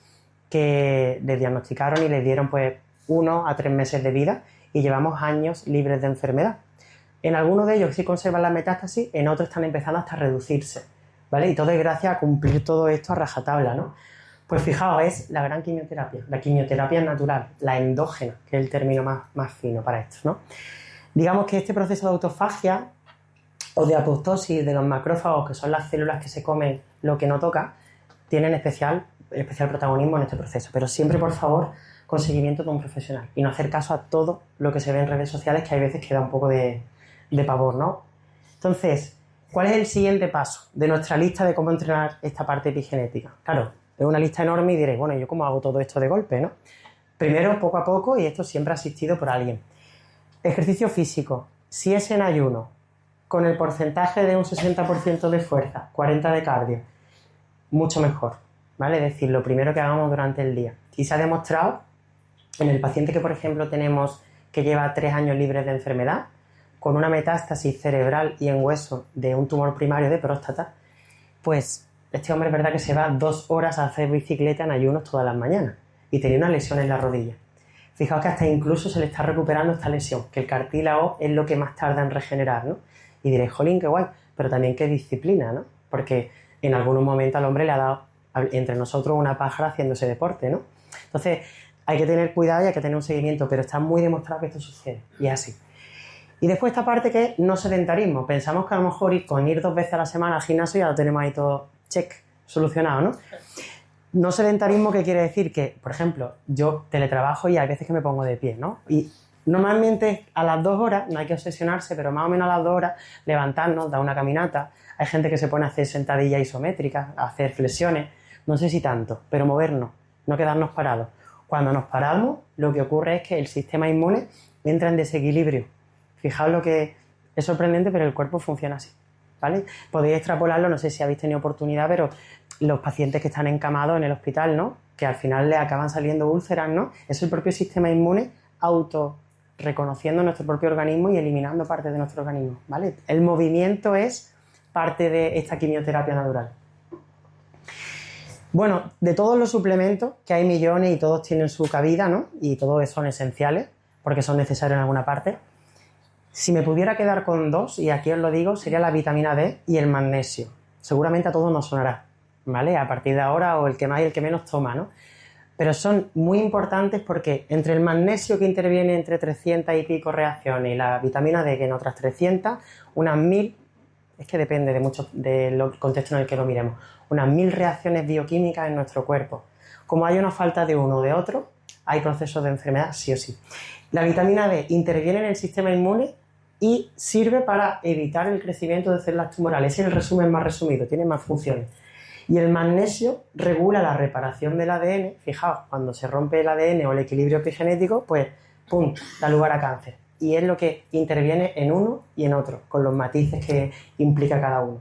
que les diagnosticaron y les dieron pues 1 a 3 meses de vida y llevamos años libres de enfermedad. En algunos de ellos sí conservan la metástasis, en otros están empezando hasta a reducirse, ¿vale? Y todo es gracias a cumplir todo esto a rajatabla, ¿no? Pues fijaos, es la gran quimioterapia, la quimioterapia natural, la endógena, que es el término más fino para esto, ¿no? Digamos que este proceso de autofagia o de apoptosis de los macrófagos, que son las células que se comen lo que no toca, tienen especial protagonismo en este proceso, pero siempre, por favor, con seguimiento de un profesional y no hacer caso a todo lo que se ve en redes sociales, que hay veces que da un poco de pavor, ¿no? Entonces, ¿cuál es el siguiente paso de nuestra lista de cómo entrenar esta parte epigenética? Claro, es una lista enorme y diréis, bueno, ¿yo cómo hago todo esto de golpe, no? Primero, poco a poco, y esto siempre asistido por alguien. Ejercicio físico. Si es en ayuno, con el porcentaje de un 60% de fuerza, 40% de cardio, mucho mejor, ¿vale? Es decir, lo primero que hagamos durante el día. Y se ha demostrado, en el paciente que, por ejemplo, tenemos que lleva 3 años libres de enfermedad, con una metástasis cerebral y en hueso de un tumor primario de próstata, pues este hombre es verdad que se va 2 horas a hacer bicicleta en ayunos todas las mañanas y tenía una lesión en la rodilla. Fijaos que hasta incluso se le está recuperando esta lesión, que el cartílago es lo que más tarda en regenerar, ¿no? Y diréis, jolín, qué guay, pero también qué disciplina, ¿no? Porque en algún momento al hombre le ha dado entre nosotros una pájara haciendo ese deporte, ¿no? Entonces hay que tener cuidado y hay que tener un seguimiento, pero está muy demostrado que esto sucede, y es así. Y después esta parte que es no sedentarismo. Pensamos que a lo mejor con ir 2 veces a la semana al gimnasio ya lo tenemos ahí todo check, solucionado, ¿no? No sedentarismo, ¿qué quiere decir? Que, por ejemplo, yo teletrabajo y hay veces que me pongo de pie, ¿no? Y normalmente a las 2 horas, no hay que obsesionarse, pero más o menos a las 2 horas, levantarnos, dar una caminata. Hay gente que se pone a hacer sentadillas isométricas, a hacer flexiones, no sé si tanto, pero movernos, no quedarnos parados. Cuando nos paramos, lo que ocurre es que el sistema inmune entra en desequilibrio. Fijaos lo que es sorprendente, pero el cuerpo funciona así, ¿vale? Podéis extrapolarlo, no sé si habéis tenido oportunidad, pero los pacientes que están encamados en el hospital, ¿no? Que al final le acaban saliendo úlceras, ¿no? Es el propio sistema inmune reconociendo nuestro propio organismo y eliminando parte de nuestro organismo, ¿vale? El movimiento es parte de esta quimioterapia natural. Bueno, de todos los suplementos, que hay millones y todos tienen su cabida, ¿no? Y todos son esenciales, porque son necesarios en alguna parte. Si me pudiera quedar con 2, y aquí os lo digo, sería la vitamina D y el magnesio. Seguramente a todos nos sonará, ¿vale? A partir de ahora, o el que más y el que menos toma, ¿no? Pero son muy importantes porque entre el magnesio, que interviene entre 300 y pico reacciones, y la vitamina D, que en otras 300, unas 1000 es que depende de mucho del contexto en el que lo miremos, unas 1000 reacciones bioquímicas en nuestro cuerpo. Como hay una falta de uno o de otro, hay procesos de enfermedad sí o sí. La vitamina D interviene en el sistema inmune y sirve para evitar el crecimiento de células tumorales. Ese es el resumen más resumido, tiene más funciones. Y el magnesio regula la reparación del ADN. Fijaos, cuando se rompe el ADN o el equilibrio epigenético, pues ¡pum!, da lugar a cáncer. Y es lo que interviene en uno y en otro, con los matices que implica cada uno.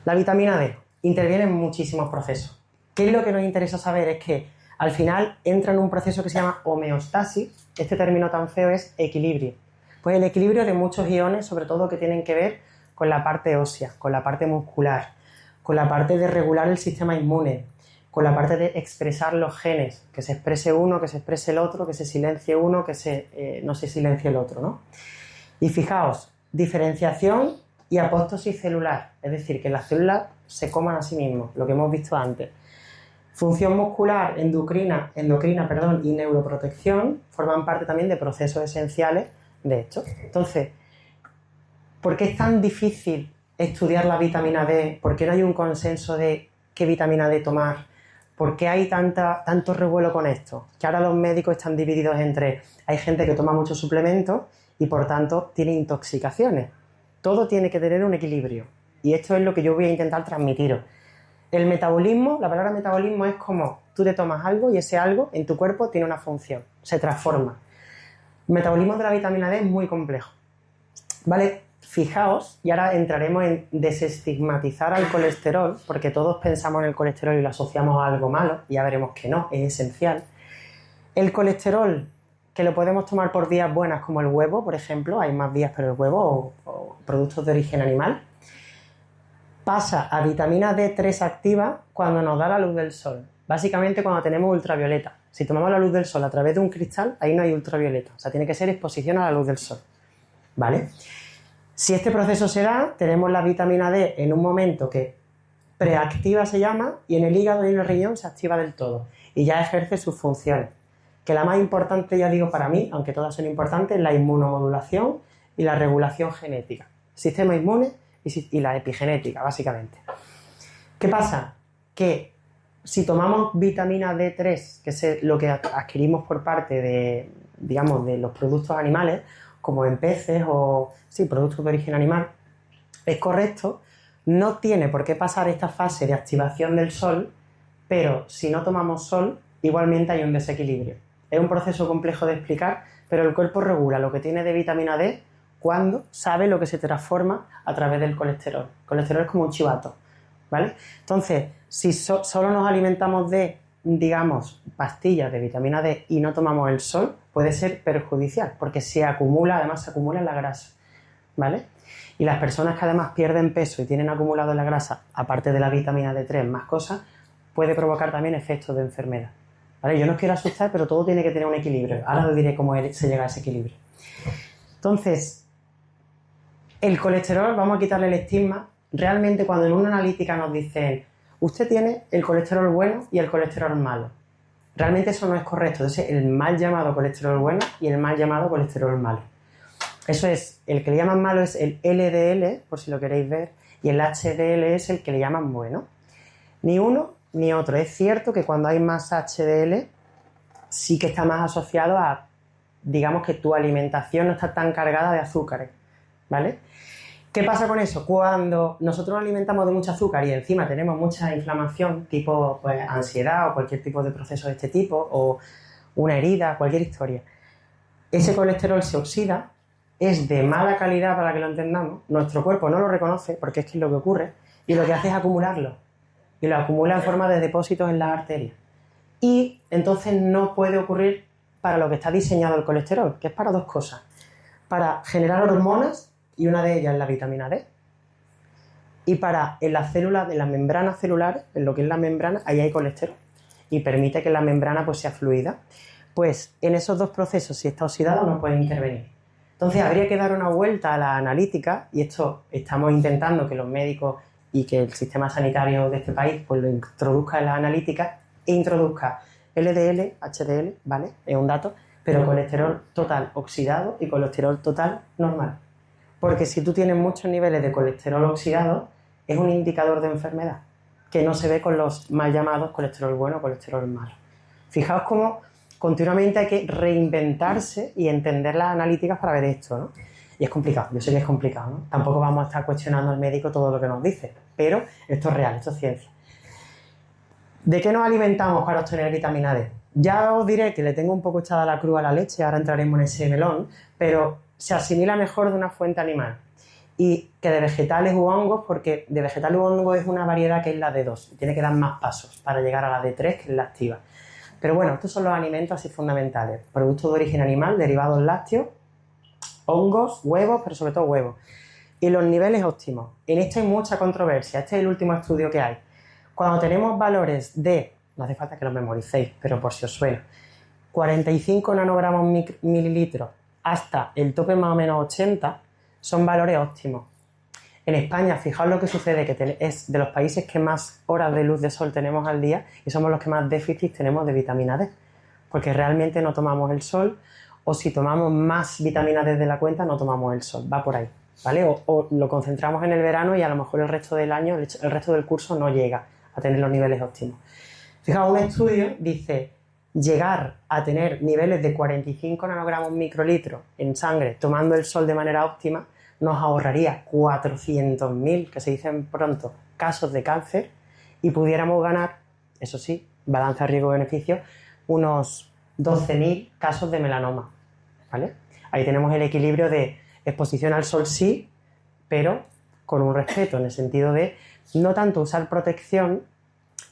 La vitamina D interviene en muchísimos procesos. ¿Qué es lo que nos interesa saber? Es que al final entra en un proceso que se llama homeostasis. Este término tan feo es equilibrio. Pues el equilibrio de muchos iones, sobre todo que tienen que ver con la parte ósea, con la parte muscular, con la parte de regular el sistema inmune, con la parte de expresar los genes, que se exprese uno, que se exprese el otro, que se silencie uno, que no se silencie el otro, ¿no? Y fijaos, diferenciación y apóstosis celular, es decir, que las células se coman a sí mismas, lo que hemos visto antes. Función muscular, endocrina, y neuroprotección forman parte también de procesos esenciales de esto. Entonces, ¿por qué es tan difícil estudiar la vitamina D? ¿Por qué no hay un consenso de qué vitamina D tomar? ¿Por qué hay tanto revuelo con esto? Que ahora los médicos están divididos entre... Hay gente que toma muchos suplementos y por tanto tiene intoxicaciones. Todo tiene que tener un equilibrio. Y esto es lo que yo voy a intentar transmitiros. El metabolismo, la palabra metabolismo es como tú te tomas algo y ese algo en tu cuerpo tiene una función, se transforma. El metabolismo de la vitamina D es muy complejo. ¿Vale? Fijaos, y ahora entraremos en desestigmatizar al colesterol, porque todos pensamos en el colesterol y lo asociamos a algo malo, y ya veremos que no, es esencial. El colesterol, que lo podemos tomar por vías buenas como el huevo, por ejemplo, hay más vías para el huevo o productos de origen animal, pasa a vitamina D3 activa cuando nos da la luz del sol. Básicamente cuando tenemos ultravioleta. Si tomamos la luz del sol a través de un cristal, ahí no hay ultravioleta. O sea, tiene que ser exposición a la luz del sol. ¿Vale? Si este proceso se da, tenemos la vitamina D en un momento que preactiva se llama, y en el hígado y en el riñón se activa del todo. Y ya ejerce sus funciones. Que la más importante, ya digo para mí, aunque todas son importantes, es la inmunomodulación y la regulación genética. Sistema inmune y la epigenética, básicamente. ¿Qué pasa? Que si tomamos vitamina D3, que es lo que adquirimos por parte de, digamos, de los productos animales, como en peces o productos de origen animal, es correcto, no tiene por qué pasar esta fase de activación del sol, pero si no tomamos sol, igualmente hay un desequilibrio. Es un proceso complejo de explicar, pero el cuerpo regula lo que tiene de vitamina D cuando sabe lo que se transforma a través del colesterol. El colesterol es como un chivato, ¿vale? Entonces, si solo nos alimentamos de, digamos, pastillas de vitamina D y no tomamos el sol, puede ser perjudicial, porque además se acumula en la grasa, ¿vale? Y las personas que además pierden peso y tienen acumulado en la grasa, aparte de la vitamina D3, más cosas, puede provocar también efectos de enfermedad, ¿vale? Yo no os quiero asustar, pero todo tiene que tener un equilibrio. Ahora os diré cómo se llega a ese equilibrio. Entonces, el colesterol, vamos a quitarle el estigma. Realmente cuando en una analítica nos dicen usted tiene el colesterol bueno y el colesterol malo, realmente eso no es correcto. Entonces, el mal llamado colesterol bueno y el mal llamado colesterol malo. Eso es, el que le llaman malo es el LDL, por si lo queréis ver, y el HDL es el que le llaman bueno. Ni uno ni otro. Es cierto que cuando hay más HDL sí que está más asociado a, digamos, que tu alimentación no está tan cargada de azúcares, ¿vale? ¿Qué pasa con eso? Cuando nosotros nos alimentamos de mucho azúcar y encima tenemos mucha inflamación, tipo pues, ansiedad o cualquier tipo de proceso de este tipo, o una herida, cualquier historia, ese colesterol se oxida, es de mala calidad para que lo entendamos, nuestro cuerpo no lo reconoce porque es que es lo que ocurre, y lo que hace es acumularlo, y lo acumula en forma de depósitos en las arterias. Y entonces no puede ocurrir para lo que está diseñado el colesterol, que es para dos cosas: para generar hormonas, y una de ellas es la vitamina D, y para en las células, en las membranas celulares, en lo que es la membrana, ahí hay colesterol, y permite que la membrana pues sea fluida. Pues en esos dos procesos, si está oxidado, no puede intervenir. Entonces habría que dar una vuelta a la analítica, y esto estamos intentando que los médicos y que el sistema sanitario de este país pues lo introduzca en la analítica e introduzca LDL, HDL, ¿vale? Es un dato, pero colesterol total oxidado y colesterol total normal. Porque si tú tienes muchos niveles de colesterol oxidado, es un indicador de enfermedad, que no se ve con los mal llamados colesterol bueno o colesterol malo. Fijaos cómo continuamente hay que reinventarse y entender las analíticas para ver esto, ¿no? Y es complicado, yo sé que es complicado, ¿no? Tampoco vamos a estar cuestionando al médico todo lo que nos dice, pero esto es real, esto es ciencia. ¿De qué nos alimentamos para obtener vitamina D? Ya os diré que le tengo un poco echada la cruz a la leche, ahora entraremos en ese melón, pero se asimila mejor de una fuente animal y que de vegetales u hongos, porque de vegetales u hongos es una variedad que es la D2, tiene que dar más pasos para llegar a la D3, que es la activa. Pero bueno, estos son los alimentos así fundamentales, productos de origen animal, derivados lácteos, hongos, huevos, pero sobre todo huevos. Y los niveles óptimos. En esto hay mucha controversia, este es el último estudio que hay. Cuando tenemos valores de, no hace falta que los memoricéis, pero por si os suena, 45 nanogramos mililitros hasta el tope más o menos 80, son valores óptimos. En España, fijaos lo que sucede, que es de los países que más horas de luz de sol tenemos al día y somos los que más déficit tenemos de vitamina D, porque realmente no tomamos el sol, o si tomamos más vitamina D de la cuenta, no tomamos el sol, va por ahí, ¿vale? O lo concentramos en el verano y a lo mejor el resto del año, el resto del curso no llega a tener los niveles óptimos. Fijaos, un estudio dice, llegar a tener niveles de 45 nanogramos microlitros en sangre tomando el sol de manera óptima nos ahorraría 400.000, que se dicen pronto, casos de cáncer y pudiéramos ganar, eso sí, balanza riesgo-beneficio, unos 12.000 casos de melanoma, ¿vale? Ahí tenemos el equilibrio de exposición al sol sí, pero con un respeto, en el sentido de no tanto usar protección,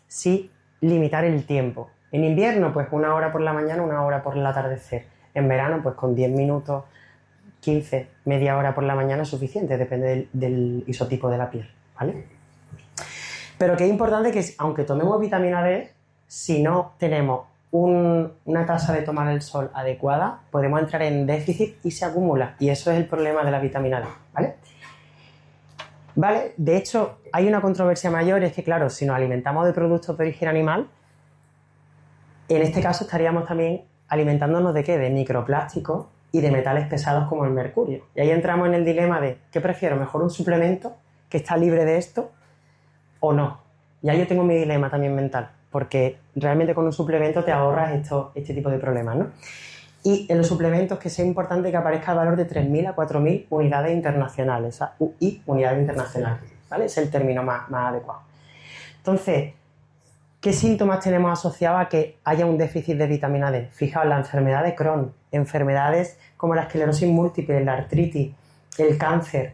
sí limitar el tiempo. En invierno, pues 1 hora por la mañana, 1 hora por el atardecer. En verano, pues con 10 minutos, 15, media hora por la mañana es suficiente, depende del isotipo de la piel, ¿vale? Pero que es importante que, aunque tomemos vitamina D, si no tenemos una tasa de tomar el sol adecuada, podemos entrar en déficit y se acumula. Y eso es el problema de la vitamina D, ¿vale? ¿Vale? De hecho, hay una controversia mayor, es que, claro, si nos alimentamos de productos de origen animal, en este caso estaríamos también alimentándonos ¿de qué? De microplásticos y de metales pesados como el mercurio. Y ahí entramos en el dilema de ¿qué prefiero? ¿Mejor un suplemento que está libre de esto o no? Y ahí yo tengo mi dilema también mental, porque realmente con un suplemento te ahorras este tipo de problemas, ¿no? Y en los suplementos que sea importante que aparezca el valor de 3.000 a 4.000 unidades internacionales, o sea, UI, unidades internacionales, ¿vale? Es el término más adecuado. Entonces, ¿qué síntomas tenemos asociados a que haya un déficit de vitamina D? Fijaos, la enfermedad de Crohn, enfermedades como la esclerosis múltiple, la artritis, el cáncer,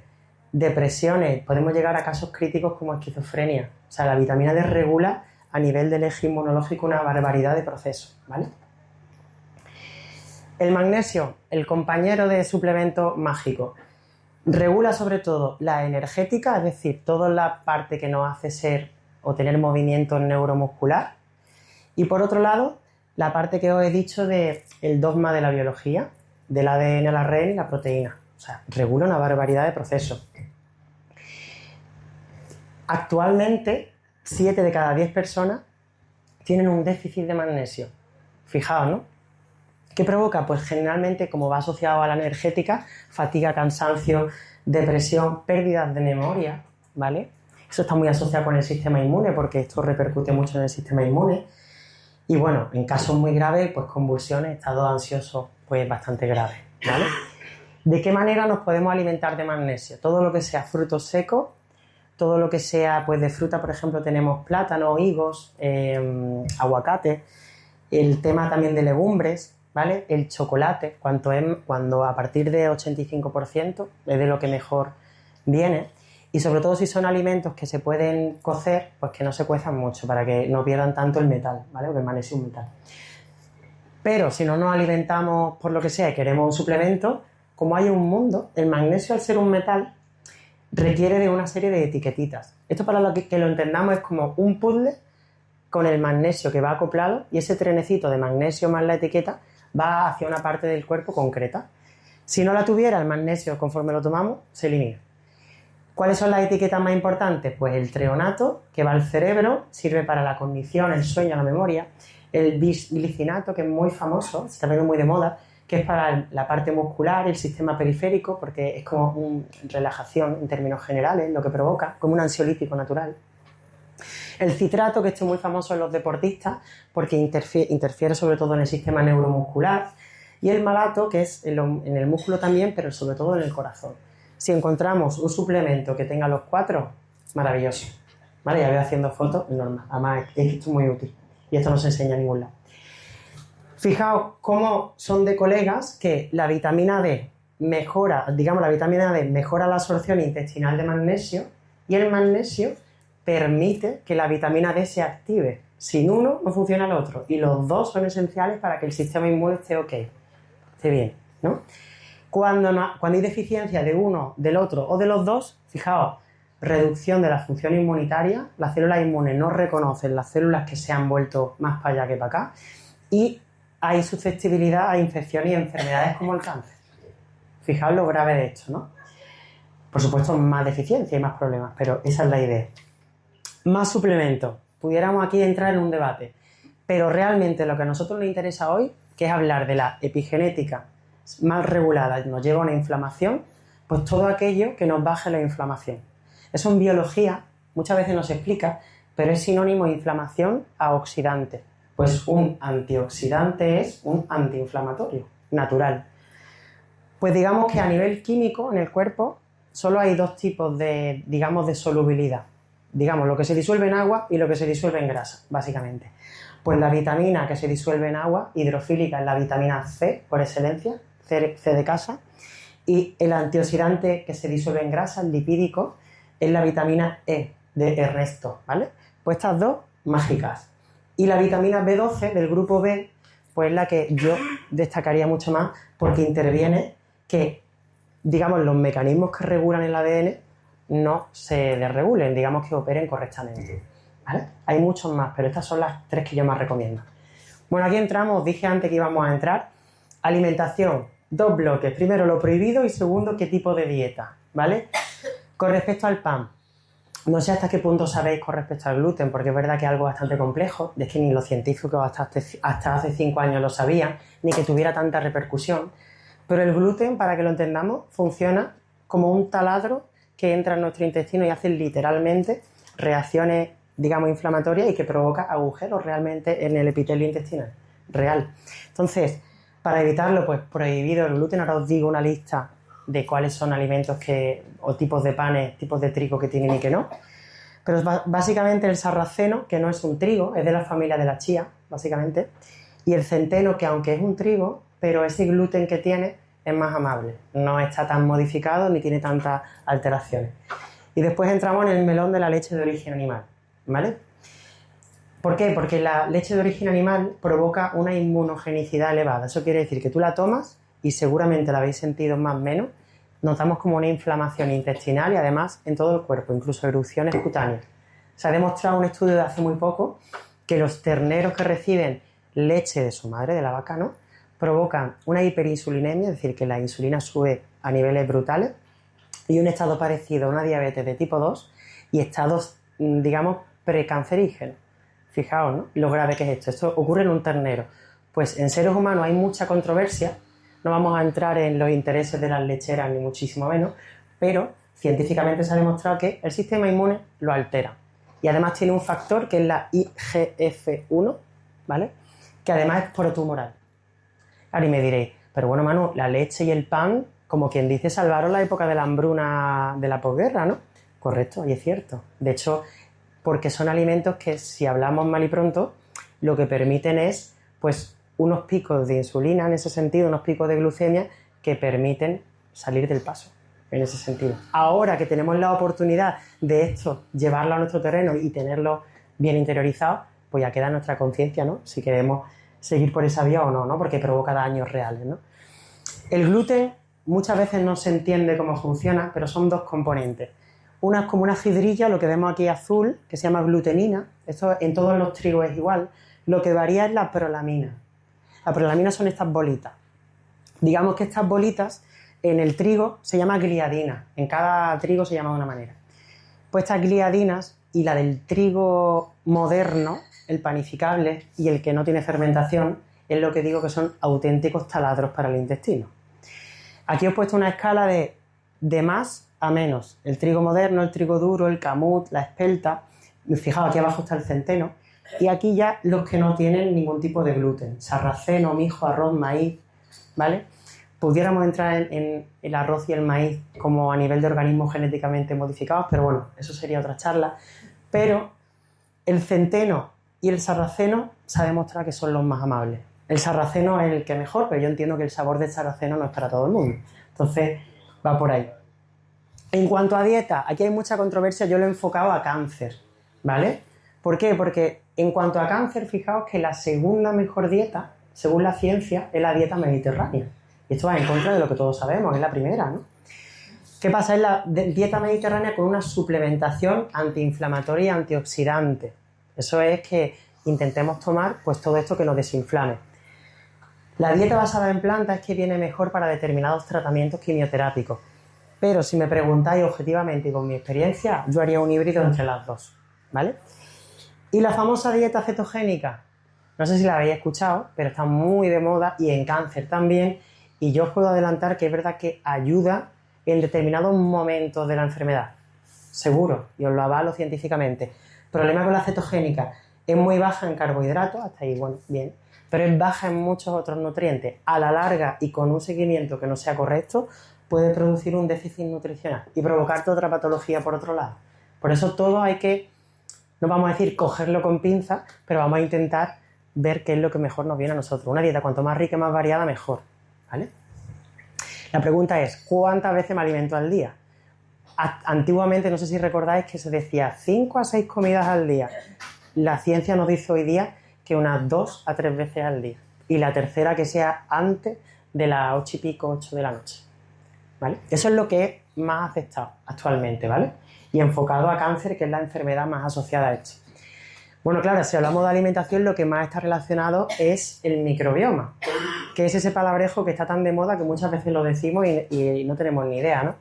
depresiones, podemos llegar a casos críticos como esquizofrenia. O sea, la vitamina D regula a nivel del eje inmunológico una barbaridad de procesos, ¿vale? El magnesio, el compañero de suplemento mágico, regula sobre todo la energética, es decir, toda la parte que nos hace ser o tener movimiento neuromuscular, y por otro lado, la parte que os he dicho del dogma de la biología, del ADN, la ARN y la proteína. O sea, regula una barbaridad de procesos. Actualmente, 7 de cada 10 personas tienen un déficit de magnesio. Fijaos, ¿no? ¿Qué provoca? Pues generalmente, como va asociado a la energética, fatiga, cansancio, depresión, pérdidas de memoria, ¿vale? Eso está muy asociado con el sistema inmune, porque esto repercute mucho en el sistema inmune. Y bueno, en casos muy graves, pues convulsiones, estado ansioso, pues bastante grave, ¿vale? ¿De qué manera nos podemos alimentar de magnesio? Todo lo que sea frutos secos, todo lo que sea, pues de fruta, por ejemplo, tenemos plátano, higos, aguacate, el tema también de legumbres, ¿vale? El chocolate, cuando a partir de 85% es de lo que mejor viene. Y sobre todo si son alimentos que se pueden cocer, pues que no se cuezan mucho para que no pierdan tanto el metal, ¿vale? Porque el magnesio es un metal. Pero si no nos alimentamos por lo que sea y queremos un suplemento, como hay un mundo, el magnesio al ser un metal requiere de una serie de etiquetitas. Esto para lo que lo entendamos es como un puzzle con el magnesio que va acoplado y ese trenecito de magnesio más la etiqueta va hacia una parte del cuerpo concreta. Si no la tuviera, el magnesio conforme lo tomamos se elimina. ¿Cuáles son las etiquetas más importantes? Pues el treonato, que va al cerebro, sirve para la cognición, el sueño, la memoria. El bisglicinato, que es muy famoso, se está viendo muy de moda, que es para la parte muscular, el sistema periférico, porque es como una relajación en términos generales, lo que provoca, como un ansiolítico natural. El citrato, que es muy famoso en los deportistas, porque interfiere sobre todo en el sistema neuromuscular. Y el malato, que es en el músculo también, pero sobre todo en el corazón. Si encontramos un suplemento que tenga los 4, maravilloso. ¿Vale? Ya voy haciendo fotos, normal. Además, es que esto es muy útil. Y esto no se enseña en ningún lado. Fijaos cómo son de colegas que la vitamina D mejora la absorción intestinal de magnesio y el magnesio permite que la vitamina D se active. Sin uno no funciona el otro y los dos son esenciales para que el sistema inmune esté ok, esté bien, ¿no? Cuando hay deficiencia de uno, del otro o de los dos, fijaos, reducción de la función inmunitaria, las células inmunes no reconocen las células que se han vuelto más para allá que para acá y hay susceptibilidad a infecciones y enfermedades como el cáncer. Fijaos lo grave de esto, ¿no? Por supuesto, más deficiencia y más problemas, pero esa es la idea. Más suplementos. Pudiéramos aquí entrar en un debate, pero realmente lo que a nosotros nos interesa hoy, que es hablar de la epigenética mal regulada, nos lleva a una inflamación, pues todo aquello que nos baje la inflamación. Eso en biología muchas veces no se explica, pero es sinónimo de inflamación a oxidante. Pues un antioxidante es un antiinflamatorio natural. Pues digamos que a nivel químico en el cuerpo solo hay dos tipos de solubilidad. Digamos, lo que se disuelve en agua y lo que se disuelve en grasa, básicamente. Pues la vitamina que se disuelve en agua, hidrofílica, es la vitamina C, por excelencia, C de casa, y el antioxidante que se disuelve en grasa, el lipídico, es la vitamina E, de Ernesto, ¿vale? Pues estas dos, mágicas. Y la vitamina B12 del grupo B, pues es la que yo destacaría mucho más porque interviene que, digamos, los mecanismos que regulan el ADN no se desregulen, digamos que operen correctamente, ¿vale? Hay muchos más, pero estas son las 3 que yo más recomiendo. Bueno, aquí entramos, dije antes que íbamos a entrar. Alimentación, 2 bloques. Primero, lo prohibido y segundo, qué tipo de dieta, ¿vale? Con respecto al pan, no sé hasta qué punto sabéis con respecto al gluten, porque es verdad que es algo bastante complejo, es que ni los científicos hasta hace 5 años lo sabían, ni que tuviera tanta repercusión, pero el gluten, para que lo entendamos, funciona como un taladro que entra en nuestro intestino y hace literalmente reacciones, digamos, inflamatorias y que provoca agujeros realmente en el epitelio intestinal, real. Entonces, para evitarlo, pues prohibido el gluten. Ahora os digo una lista de cuáles son alimentos o tipos de panes, tipos de trigo que tienen y que no. Pero básicamente el sarraceno, que no es un trigo, es de la familia de la chía, básicamente, y el centeno, que aunque es un trigo, pero ese gluten que tiene es más amable, no está tan modificado ni tiene tantas alteraciones. Y después entramos en el melón de la leche de origen animal, ¿vale? ¿Por qué? Porque la leche de origen animal provoca una inmunogenicidad elevada. Eso quiere decir que tú la tomas y seguramente la habéis sentido más o menos. Notamos como una inflamación intestinal y además en todo el cuerpo, incluso erupciones cutáneas. Se ha demostrado en un estudio de hace muy poco que los terneros que reciben leche de su madre, de la vaca, ¿no?, provocan una hiperinsulinemia, es decir, que la insulina sube a niveles brutales, y un estado parecido a una diabetes de tipo 2 y estados, digamos, precancerígenos. Fijaos, ¿no?, lo grave que es esto. Esto ocurre en un ternero. Pues en seres humanos hay mucha controversia, no vamos a entrar en los intereses de las lecheras ni muchísimo menos, pero científicamente se ha demostrado que el sistema inmune lo altera. Y además tiene un factor que es la IGF-1, ¿vale?, que además es protumoral. Ahora y me diréis, pero bueno, Manu, la leche y el pan, como quien dice, salvaron la época de la hambruna de la posguerra, ¿no? Correcto, y es cierto. De hecho, porque son alimentos que, si hablamos mal y pronto, lo que permiten es, pues, unos picos de insulina en ese sentido, unos picos de glucemia que permiten salir del paso en ese sentido. Ahora que tenemos la oportunidad de esto, llevarlo a nuestro terreno y tenerlo bien interiorizado, pues ya queda nuestra conciencia, ¿no?, si queremos seguir por esa vía o no, ¿no?, porque provoca daños reales, ¿no? El gluten muchas veces no se entiende cómo funciona, pero son 2 componentes. Una es como una fibrillah, lo que vemos aquí azul, que se llama glutenina. Esto en todos los trigos es igual. Lo que varía es la prolamina. La prolamina son estas bolitas. Digamos que estas bolitas en el trigo se llama gliadina. En cada trigo se llama de una manera. Pues estas gliadinas y la del trigo moderno, el panificable y el que no tiene fermentación, es lo que digo que son auténticos taladros para el intestino. Aquí os he puesto una escala de más a menos. El trigo moderno, el trigo duro, el camut, la espelta. Fijaos, aquí abajo está el centeno. Y aquí ya los que no tienen ningún tipo de gluten. Sarraceno, mijo, arroz, maíz, ¿vale? Pudiéramos entrar en el arroz y el maíz como a nivel de organismos genéticamente modificados, pero bueno, eso sería otra charla. Pero el centeno y el sarraceno se ha demostrado que son los más amables. El sarraceno es el que mejor, pero yo entiendo que el sabor del sarraceno no es para todo el mundo. Entonces, va por ahí. En cuanto a dieta, aquí hay mucha controversia, yo lo he enfocado a cáncer, ¿vale? ¿Por qué? Porque en cuanto a cáncer, fijaos que la segunda mejor dieta, según la ciencia, es la dieta mediterránea. Y esto va en contra de lo que todos sabemos, es la primera, ¿no? ¿Qué pasa? Es la dieta mediterránea con una suplementación antiinflamatoria y antioxidante. Eso es que intentemos tomar pues todo esto que nos desinflame. La dieta basada en plantas es que viene mejor para determinados tratamientos quimioterápicos. Pero si me preguntáis objetivamente y con mi experiencia, yo haría un híbrido entre las dos, ¿vale? Y la famosa dieta cetogénica, no sé si la habéis escuchado, pero está muy de moda y en cáncer también. Y yo os puedo adelantar que es verdad que ayuda en determinados momentos de la enfermedad. Seguro, y os lo avalo científicamente. El problema con la cetogénica es muy baja en carbohidratos, hasta ahí, bueno, bien, pero es baja en muchos otros nutrientes. A la larga y con un seguimiento que no sea correcto, puede producir un déficit nutricional y provocarte otra patología por otro lado. Por eso todo hay que, no vamos a decir cogerlo con pinzas, pero vamos a intentar ver qué es lo que mejor nos viene a nosotros. Una dieta cuanto más rica y más variada, mejor, ¿vale? La pregunta es, ¿cuántas veces me alimento al día? Antiguamente, no sé si recordáis que se decía 5 a 6 comidas al día. La ciencia nos dice hoy día que unas 2 a 3 veces al día. Y la tercera que sea antes de las 8 y pico, 8 de la noche, ¿vale? Eso es lo que es más aceptado actualmente, ¿vale? Y enfocado a cáncer, que es la enfermedad más asociada a esto. Bueno, claro, si hablamos de alimentación, lo que más está relacionado es el microbioma, que es ese palabrejo que está tan de moda que muchas veces lo decimos y no tenemos ni idea, ¿no?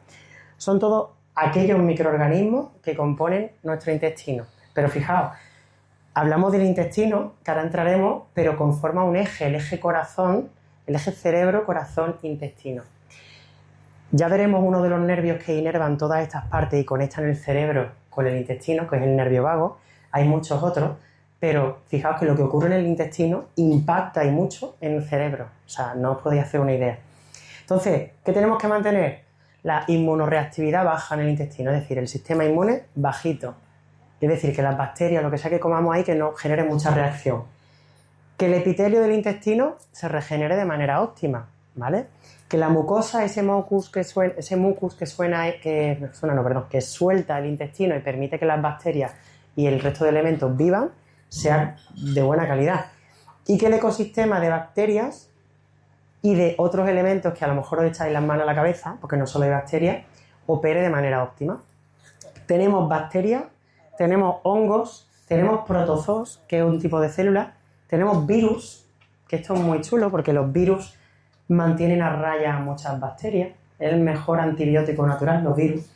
Son todos aquellos microorganismos que componen nuestro intestino. Pero fijaos, hablamos del intestino, que ahora entraremos, pero conforma un eje, el eje corazón, el eje cerebro, corazón, intestino. Ya veremos uno de los nervios que inervan todas estas partes y conectan el cerebro con el intestino, que es el nervio vago. Hay muchos otros, pero fijaos que lo que ocurre en el intestino impacta y mucho en el cerebro. O sea, no os podéis hacer una idea. Entonces, ¿qué tenemos que mantener? La inmunoreactividad baja en el intestino, es decir, el sistema inmune bajito. Es decir, que las bacterias, lo que sea que comamos ahí, que no genere mucha reacción. Que el epitelio del intestino se regenere de manera óptima, ¿vale? Que la mucosa, ese mucus que suelta el intestino y permite que las bacterias y el resto de elementos vivan, sea de buena calidad. Y que el ecosistema de bacterias y de otros elementos que a lo mejor os echáis las manos a la cabeza, porque no solo hay bacterias, opere de manera óptima. Tenemos bacterias, tenemos hongos, tenemos protozoos, que es un tipo de célula, tenemos virus, que esto es muy chulo porque los virus mantienen a raya a muchas bacterias, es el mejor antibiótico natural, los virus,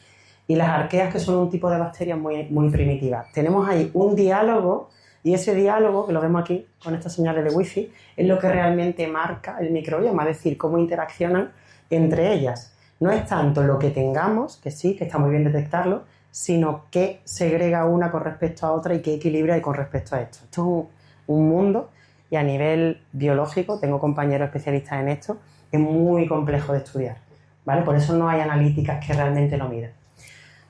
y las arqueas, que son un tipo de bacterias muy, muy primitivas. Tenemos ahí un diálogo, y ese diálogo, que lo vemos aquí con estas señales de wifi, es lo que realmente marca el microbioma, es decir, cómo interaccionan entre ellas. No es tanto lo que tengamos, que sí, que está muy bien detectarlo, sino qué segrega una con respecto a otra y qué equilibra hay con respecto a esto. Esto es un mundo, y a nivel biológico, tengo compañeros especialistas en esto, es muy complejo de estudiar, ¿vale? Por eso no hay analíticas que realmente lo midan.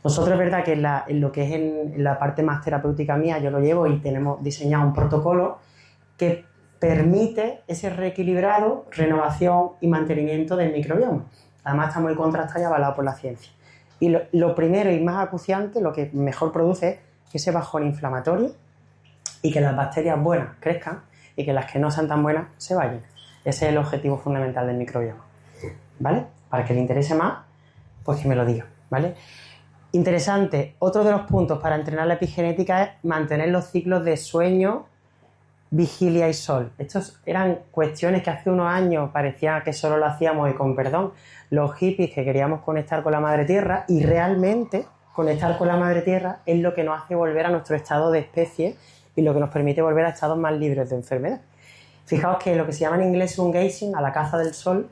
Nosotros es verdad que en lo que es en la parte más terapéutica mía, yo lo llevo y tenemos diseñado un protocolo que permite ese reequilibrado, renovación y mantenimiento del microbioma. Además está muy contrastado y avalado por la ciencia. Y lo primero y más acuciante, lo que mejor produce es ese bajón inflamatorio y que las bacterias buenas crezcan y que las que no sean tan buenas se vayan. Ese es el objetivo fundamental del microbioma, ¿vale? Para que le interese más, pues que me lo diga, ¿vale? Interesante, otro de los puntos para entrenar la epigenética es mantener los ciclos de sueño, vigilia y sol. Estas eran cuestiones que hace unos años parecía que solo lo hacíamos, y con perdón, los hippies que queríamos conectar con la madre tierra, y realmente conectar con la madre tierra es lo que nos hace volver a nuestro estado de especie y lo que nos permite volver a estados más libres de enfermedad. Fijaos que lo que se llama en inglés un gazing, a la caza del sol,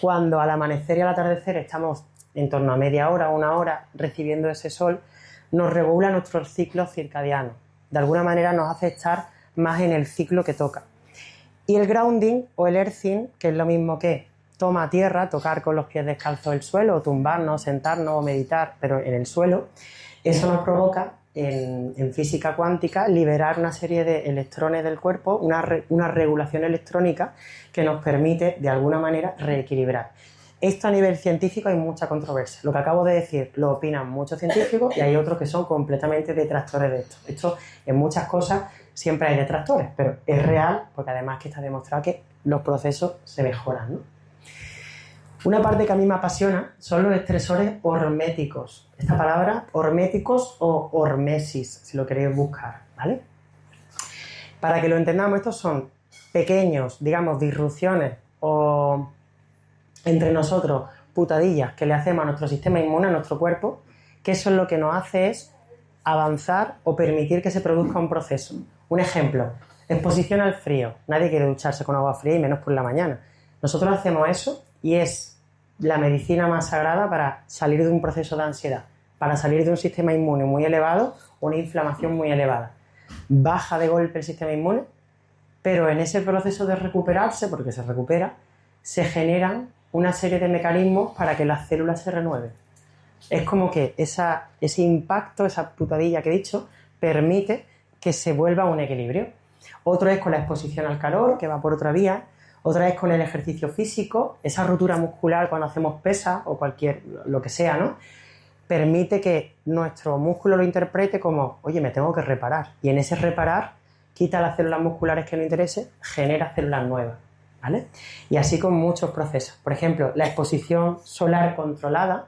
cuando al amanecer y al atardecer estamos en torno a media hora o una hora recibiendo ese sol, nos regula nuestros ciclos circadianos. De alguna manera nos hace estar más en el ciclo que toca. Y el grounding o el earthing, que es lo mismo que toma tierra, tocar con los pies descalzos el suelo, o tumbarnos, sentarnos o meditar, pero en el suelo, eso nos provoca en física cuántica liberar una serie de electrones del cuerpo, una regulación electrónica que nos permite de alguna manera reequilibrar. Esto a nivel científico hay mucha controversia. Lo que acabo de decir lo opinan muchos científicos y hay otros que son completamente detractores de esto. Esto en muchas cosas siempre hay detractores, pero es real porque además que está demostrado que los procesos se mejoran, ¿no? Una parte que a mí me apasiona son los estresores horméticos. Esta palabra, horméticos o hormesis, si lo queréis buscar, ¿vale? Para que lo entendamos, estos son pequeños, digamos, disrupciones o entre nosotros putadillas que le hacemos a nuestro sistema inmune, a nuestro cuerpo, que eso es lo que nos hace es avanzar o permitir que se produzca un proceso. Un ejemplo, exposición al frío. Nadie quiere ducharse con agua fría y menos por la mañana. Nosotros hacemos eso y es la medicina más sagrada para salir de un proceso de ansiedad, para salir de un sistema inmune muy elevado o una inflamación muy elevada. Baja de golpe el sistema inmune, pero en ese proceso de recuperarse, porque se recupera, se generan una serie de mecanismos para que las células se renueven. Es como que ese impacto, esa putadilla que he dicho, permite que se vuelva a un equilibrio. Otro es con la exposición al calor, que va por otra vía. Otra es con el ejercicio físico, esa rotura muscular cuando hacemos pesas o lo que sea, ¿no? Permite que nuestro músculo lo interprete como, oye, me tengo que reparar. Y en ese reparar, quita las células musculares que no interesen, genera células nuevas, ¿vale? Y así con muchos procesos. Por ejemplo, la exposición solar controlada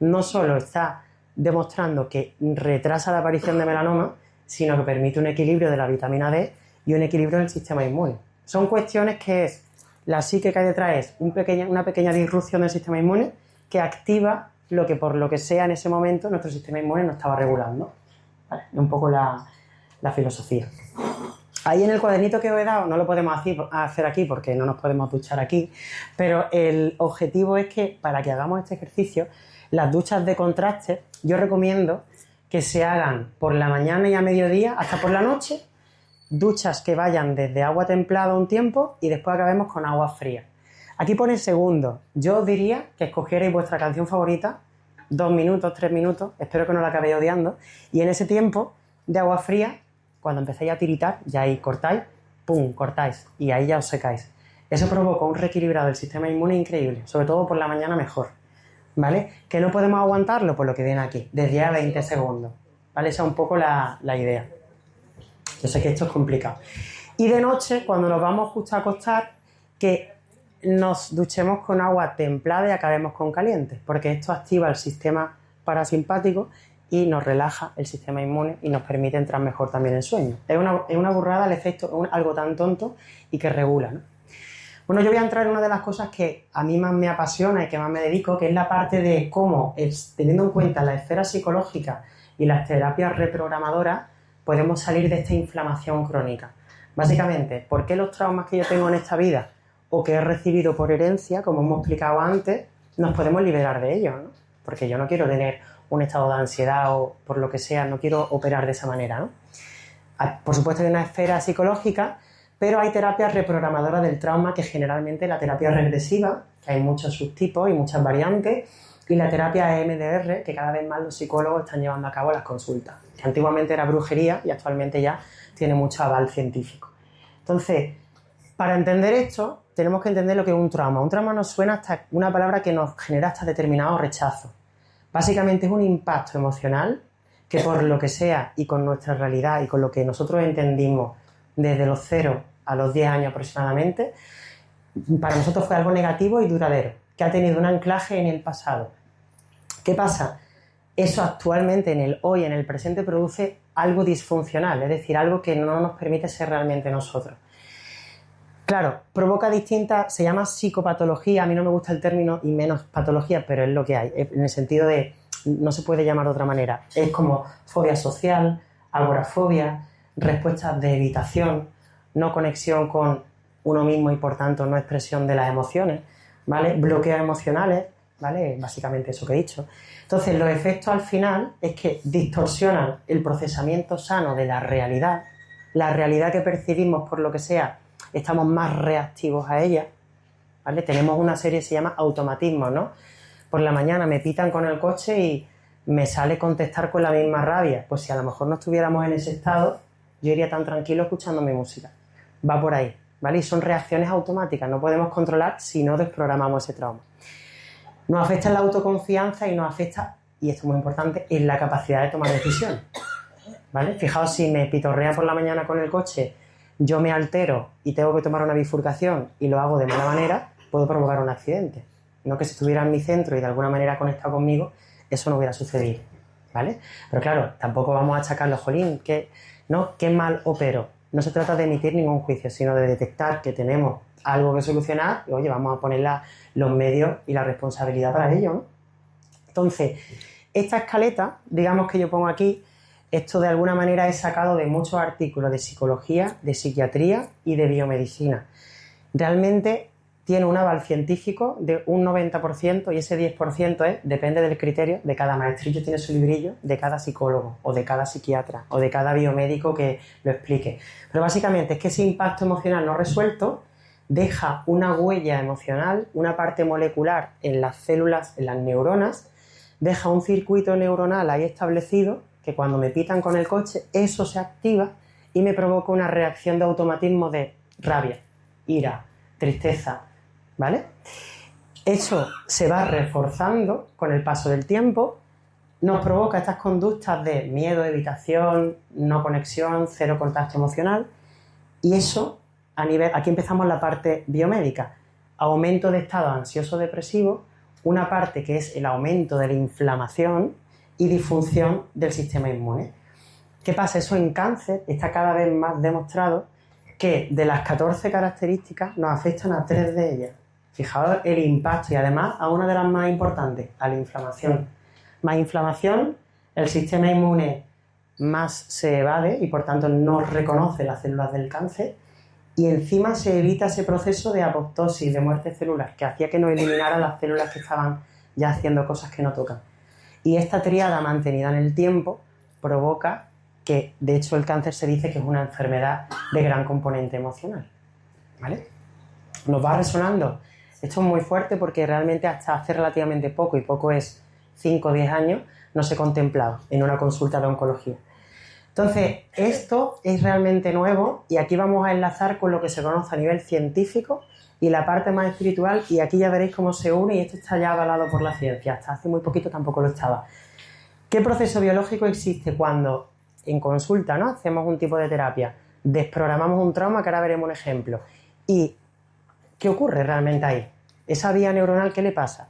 no solo está demostrando que retrasa la aparición de melanoma, sino que permite un equilibrio de la vitamina D y un equilibrio del sistema inmune. Son cuestiones que es, la psique que hay detrás es una pequeña disrupción del sistema inmune que activa lo que por lo que sea en ese momento nuestro sistema inmune no estaba regulando. ¿Vale? Es un poco la filosofía. Ahí en el cuadernito que os he dado, no lo podemos hacer aquí porque no nos podemos duchar aquí, pero el objetivo es que para que hagamos este ejercicio, las duchas de contraste, yo recomiendo que se hagan por la mañana y a mediodía hasta por la noche, duchas que vayan desde agua templada un tiempo y después acabemos con agua fría. Aquí pone segundos. Yo os diría que escogierais vuestra canción favorita, 2 minutos, 3 minutos, espero que no la acabéis odiando, y en ese tiempo de agua fría, cuando empecéis a tiritar, ya ahí cortáis, ¡pum!, cortáis, y ahí ya os secáis. Eso provoca un reequilibrado del sistema inmune increíble, sobre todo por la mañana mejor, ¿vale? ¿Que no podemos aguantarlo? Pues lo que viene aquí, de 10 a 20 segundos, ¿vale? Esa es un poco la idea. Yo sé que esto es complicado. Y de noche, cuando nos vamos justo a acostar, que nos duchemos con agua templada y acabemos con caliente, porque esto activa el sistema parasimpático y nos relaja el sistema inmune y nos permite entrar mejor también en sueño. Es una burrada el efecto, algo tan tonto y que regula, ¿no? Bueno, yo voy a entrar en una de las cosas que a mí más me apasiona y que más me dedico, que es la parte de cómo, teniendo en cuenta la esfera psicológica y las terapias reprogramadoras, podemos salir de esta inflamación crónica. Básicamente, ¿por qué los traumas que yo tengo en esta vida o que he recibido por herencia, como hemos explicado antes, nos podemos liberar de ellos, ¿no? Porque yo no quiero tener un estado de ansiedad o por lo que sea, no quiero operar de esa manera, ¿no? Por supuesto hay una esfera psicológica, pero hay terapias reprogramadoras del trauma, que generalmente la terapia regresiva, que hay muchos subtipos y muchas variantes, y la terapia EMDR, que cada vez más los psicólogos están llevando a cabo las consultas, que antiguamente era brujería y actualmente ya tiene mucho aval científico. Entonces, para entender esto, tenemos que entender lo que es un trauma. Un trauma nos suena hasta una palabra que nos genera hasta determinado rechazo. Básicamente es un impacto emocional que por lo que sea y con nuestra realidad y con lo que nosotros entendimos desde los 0 a los 10 años aproximadamente, para nosotros fue algo negativo y duradero, que ha tenido un anclaje en el pasado. ¿Qué pasa? Eso actualmente, en el hoy, en el presente, produce algo disfuncional, es decir, algo que no nos permite ser realmente nosotros. Claro, provoca distintas, se llama psicopatología, a mí no me gusta el término y menos patología, pero es lo que hay, en el sentido de, no se puede llamar de otra manera, es como fobia social, agorafobia, respuestas de evitación, no conexión con uno mismo y por tanto no expresión de las emociones, ¿vale? Bloqueos emocionales, ¿vale? Básicamente eso que he dicho. Entonces, los efectos al final es que distorsionan el procesamiento sano de la realidad que percibimos por lo que sea, estamos más reactivos a ella, ¿vale? Tenemos una serie que se llama automatismo, ¿no? Por la mañana me pitan con el coche y me sale contestar con la misma rabia. Pues si a lo mejor no estuviéramos en ese estado, yo iría tan tranquilo escuchando mi música. Va por ahí, ¿vale? Y son reacciones automáticas, no podemos controlar si no desprogramamos ese trauma. Nos afecta en la autoconfianza y nos afecta, y esto es muy importante, en la capacidad de tomar decisiones, ¿vale? Fijaos, si me pitorrea por la mañana con el coche, yo me altero y tengo que tomar una bifurcación y lo hago de mala manera, puedo provocar un accidente. No que si estuviera en mi centro y de alguna manera conectado conmigo, eso no hubiera sucedido, ¿vale? Pero claro, tampoco vamos a achacarlo, jolín, qué mal opero. No se trata de emitir ningún juicio, sino de detectar que tenemos algo que solucionar y, oye, vamos a poner los medios y la responsabilidad para ello, ¿no? Entonces, esta escaleta, digamos que yo pongo aquí, esto de alguna manera es sacado de muchos artículos de psicología, de psiquiatría y de biomedicina. Realmente tiene un aval científico de un 90% y ese 10% depende del criterio de cada maestrillo, tiene su librillo, de cada psicólogo o de cada psiquiatra o de cada biomédico que lo explique. Pero básicamente es que ese impacto emocional no resuelto deja una huella emocional, una parte molecular en las células, en las neuronas, deja un circuito neuronal ahí establecido que cuando me pitan con el coche, eso se activa y me provoca una reacción de automatismo de rabia, ira, tristeza, ¿vale? Eso se va reforzando con el paso del tiempo, nos provoca estas conductas de miedo, evitación, no conexión, cero contacto emocional y eso, aquí empezamos la parte biomédica, aumento de estado ansioso-depresivo, una parte que es el aumento de la inflamación y disfunción del sistema inmune. ¿Qué pasa? Eso en cáncer está cada vez más demostrado que de las 14 características nos afectan a 3 de ellas. Fijaos el impacto y además a una de las más importantes, a la inflamación. Más inflamación, el sistema inmune más se evade y por tanto no reconoce las células del cáncer y encima se evita ese proceso de apoptosis, de muerte celular, que hacía que nos eliminaran las células que estaban ya haciendo cosas que no tocan. Y esta tríada mantenida en el tiempo provoca que, de hecho, el cáncer se dice que es una enfermedad de gran componente emocional, ¿vale? Nos va resonando. Esto es muy fuerte porque realmente hasta hace relativamente poco, y poco es 5 o 10 años, no se contemplaba en una consulta de oncología. Entonces, esto es realmente nuevo y aquí vamos a enlazar con lo que se conoce a nivel científico y la parte más espiritual y aquí ya veréis cómo se une y esto está ya avalado por la ciencia. Hasta hace muy poquito tampoco lo estaba. ¿Qué proceso biológico existe cuando en consulta, ¿no?, hacemos un tipo de terapia, desprogramamos un trauma, que ahora veremos un ejemplo? ¿Y qué ocurre realmente ahí? ¿Esa vía neuronal qué le pasa?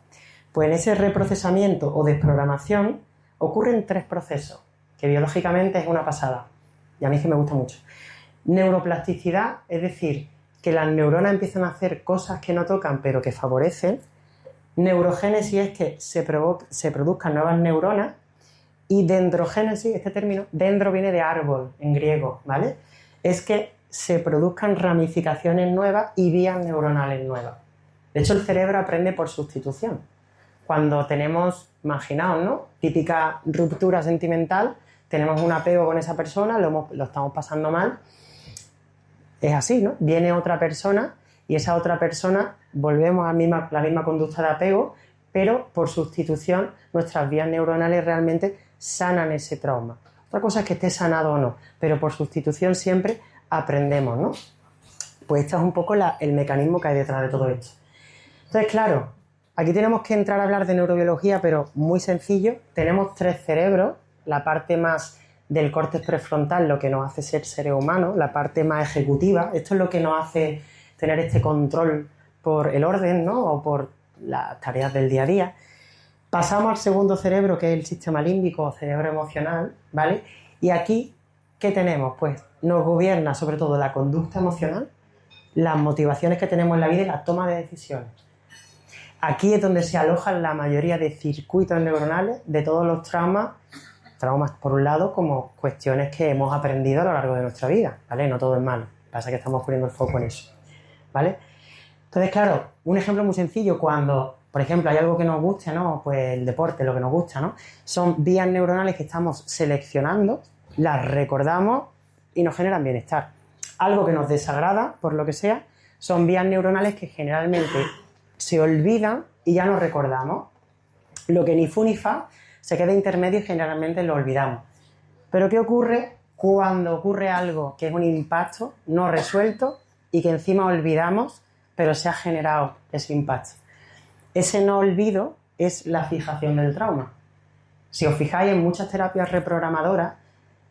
Pues en ese reprocesamiento o desprogramación ocurren 3 procesos, que biológicamente es una pasada, y a mí es que me gusta mucho. Neuroplasticidad, es decir, que las neuronas empiezan a hacer cosas que no tocan, pero que favorecen. Neurogénesis es que se produzcan nuevas neuronas. Y dendrogénesis, este término, dendro viene de árbol en griego, ¿vale? Es que se produzcan ramificaciones nuevas y vías neuronales nuevas. De hecho, el cerebro aprende por sustitución. Cuando tenemos, imaginaos, ¿no?, típica ruptura sentimental, tenemos un apego con esa persona, lo estamos pasando mal, es así, ¿no? Viene otra persona y esa otra persona volvemos a la misma conducta de apego, pero por sustitución nuestras vías neuronales realmente sanan ese trauma. Otra cosa es que esté sanado o no, pero por sustitución siempre aprendemos, ¿no? Pues este es un poco el mecanismo que hay detrás de todo esto. Entonces, claro, aquí tenemos que entrar a hablar de neurobiología, pero muy sencillo. Tenemos 3 cerebros, la parte más del córtex prefrontal, lo que nos hace ser seres humanos, la parte más ejecutiva, esto es lo que nos hace tener este control por el orden, ¿no?, o por las tareas del día a día. Pasamos al segundo cerebro, que es el sistema límbico o cerebro emocional, ¿vale? Y aquí, ¿qué tenemos? Pues nos gobierna sobre todo la conducta emocional, las motivaciones que tenemos en la vida y la toma de decisiones. Aquí es donde se alojan la mayoría de circuitos neuronales de todos los traumas por un lado, como cuestiones que hemos aprendido a lo largo de nuestra vida, ¿vale? No todo es malo, pasa que estamos poniendo el foco en eso. ¿vale? Entonces, claro, un ejemplo muy sencillo, cuando, por ejemplo, hay algo que nos guste, ¿no? Pues el deporte, lo que nos gusta, ¿no? Son vías neuronales que estamos seleccionando, las recordamos y nos generan bienestar. Algo que nos desagrada, por lo que sea, son vías neuronales que generalmente se olvidan y ya no recordamos. Lo que ni fu ni fa se queda intermedio y generalmente lo olvidamos. Pero ¿qué ocurre cuando ocurre algo que es un impacto no resuelto y que encima olvidamos, pero se ha generado ese impacto? Ese no olvido es la fijación del trauma. Si os fijáis, en muchas terapias reprogramadoras,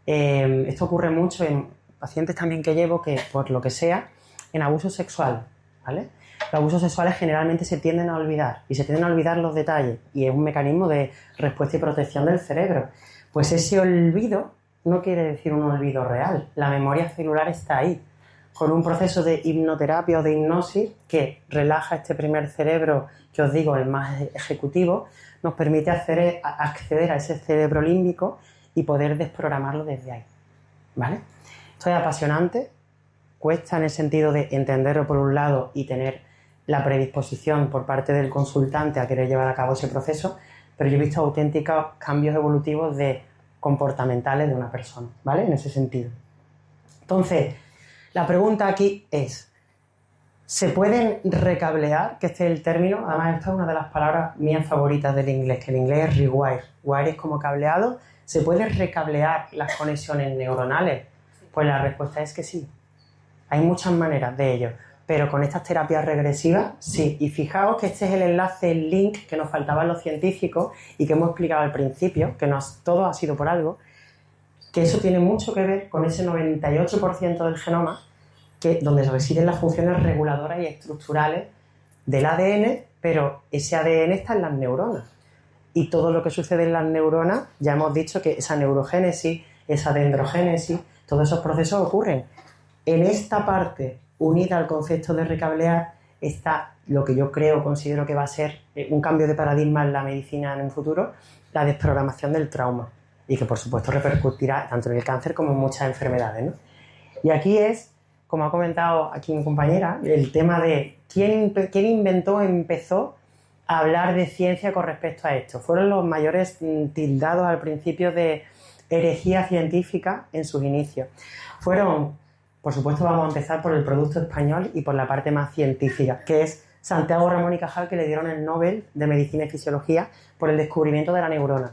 esto ocurre mucho en pacientes también que llevo que, por lo que sea, en abuso sexual, ¿vale? Los abusos sexuales generalmente se tienden a olvidar y se tienden a olvidar los detalles y es un mecanismo de respuesta y protección del cerebro. Pues ese olvido no quiere decir un olvido real. La memoria celular está ahí, con un proceso de hipnoterapia o de hipnosis que relaja este primer cerebro, que os digo, el más ejecutivo, nos permite acceder a ese cerebro límbico y poder desprogramarlo desde ahí, ¿vale? Esto es apasionante, cuesta en el sentido de entenderlo por un lado y tener la predisposición por parte del consultante a querer llevar a cabo ese proceso, pero yo he visto auténticos cambios evolutivos comportamentales de una persona, ¿vale? En ese sentido. Entonces, la pregunta aquí es, ¿se pueden recablear? Que este es el término, además esta es una de las palabras mías favoritas del inglés, que el inglés es rewire. Wire es como cableado. ¿Se pueden recablear las conexiones neuronales? Pues la respuesta es que sí. Hay muchas maneras de ello, pero con estas terapias regresivas, sí. Y fijaos que este es el enlace, el link que nos faltaban los científicos y que hemos explicado al principio, que todo ha sido por algo, que eso tiene mucho que ver con ese 98% del genoma donde residen las funciones reguladoras y estructurales del ADN, pero ese ADN está en las neuronas. Y todo lo que sucede en las neuronas, ya hemos dicho que esa neurogénesis, esa dendrogénesis, todos esos procesos ocurren. En esta parte, unida al concepto de recablear, está lo que yo considero que va a ser un cambio de paradigma en la medicina en un futuro, la desprogramación del trauma. Y que, por supuesto, repercutirá tanto en el cáncer como en muchas enfermedades, ¿no? Y aquí es, como ha comentado aquí mi compañera, el tema de quién empezó a hablar de ciencia con respecto a esto. Fueron los mayores tildados al principio de herejía científica en sus inicios. Fueron, por supuesto, vamos a empezar por el producto español y por la parte más científica, que es Santiago Ramón y Cajal, que le dieron el Nobel de Medicina y Fisiología por el descubrimiento de la neurona,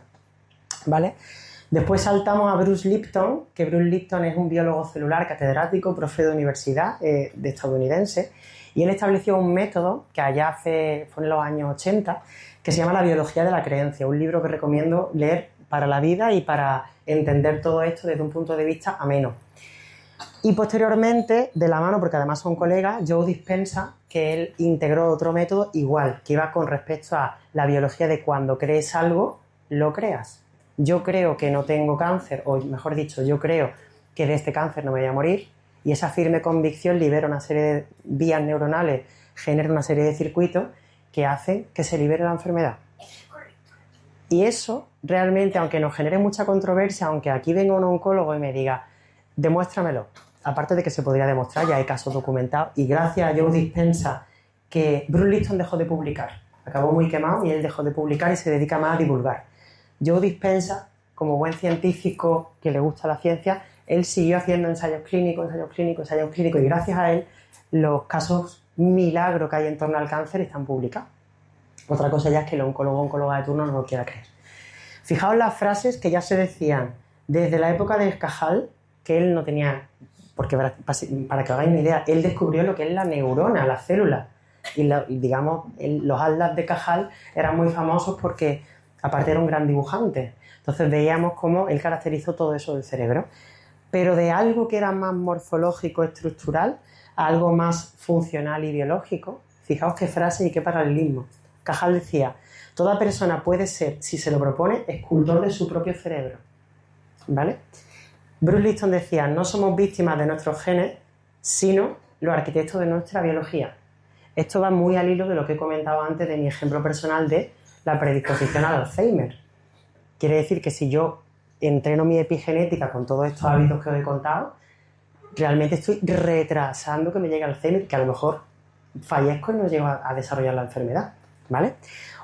¿vale? Después saltamos a Bruce Lipton, que Bruce Lipton es un biólogo celular catedrático, profe de universidad de estadounidense, y él estableció un método que fue en los años 80, que se llama La biología de la creencia, un libro que recomiendo leer para la vida y para entender todo esto desde un punto de vista ameno. Y posteriormente, de la mano, porque además son colegas, Joe Dispenza, que él integró otro método igual, que iba con respecto a la biología de cuando crees algo, lo creas. Yo creo que no tengo cáncer, o mejor dicho, yo creo que de este cáncer no me voy a morir, y esa firme convicción libera una serie de vías neuronales, genera una serie de circuitos que hacen que se libere la enfermedad. Y eso realmente, aunque nos genere mucha controversia, aunque aquí venga un oncólogo y me diga, demuéstramelo, aparte de que se podría demostrar, ya hay casos documentados, y gracias a Joe Dispenza, que Bruce Lipton dejó de publicar, acabó muy quemado y él dejó de publicar y se dedica más a divulgar. Joe Dispenza, como buen científico que le gusta la ciencia, él siguió haciendo ensayos clínicos, y gracias a él los casos milagro que hay en torno al cáncer están publicados. Otra cosa ya es que el oncóloga de turno no lo quiera creer. Fijaos las frases que ya se decían desde la época de Cajal, que él no tenía, porque para que os hagáis una idea, él descubrió lo que es la neurona, la célula, y digamos, los atlas de Cajal eran muy famosos porque aparte era un gran dibujante, entonces veíamos cómo él caracterizó todo eso del cerebro, pero de algo que era más morfológico, estructural, a algo más funcional y biológico. Fijaos qué frase y qué paralelismo. Cajal decía, toda persona puede ser, si se lo propone, escultor de su propio cerebro, ¿vale? Bruce Lipton decía, no somos víctimas de nuestros genes, sino los arquitectos de nuestra biología. Esto va muy al hilo de lo que he comentado antes de mi ejemplo personal de la predisposición al Alzheimer. Quiere decir que si yo entreno mi epigenética con todos estos hábitos que os he contado, realmente estoy retrasando que me llegue Alzheimer, que a lo mejor fallezco y no llego a desarrollar la enfermedad, ¿vale?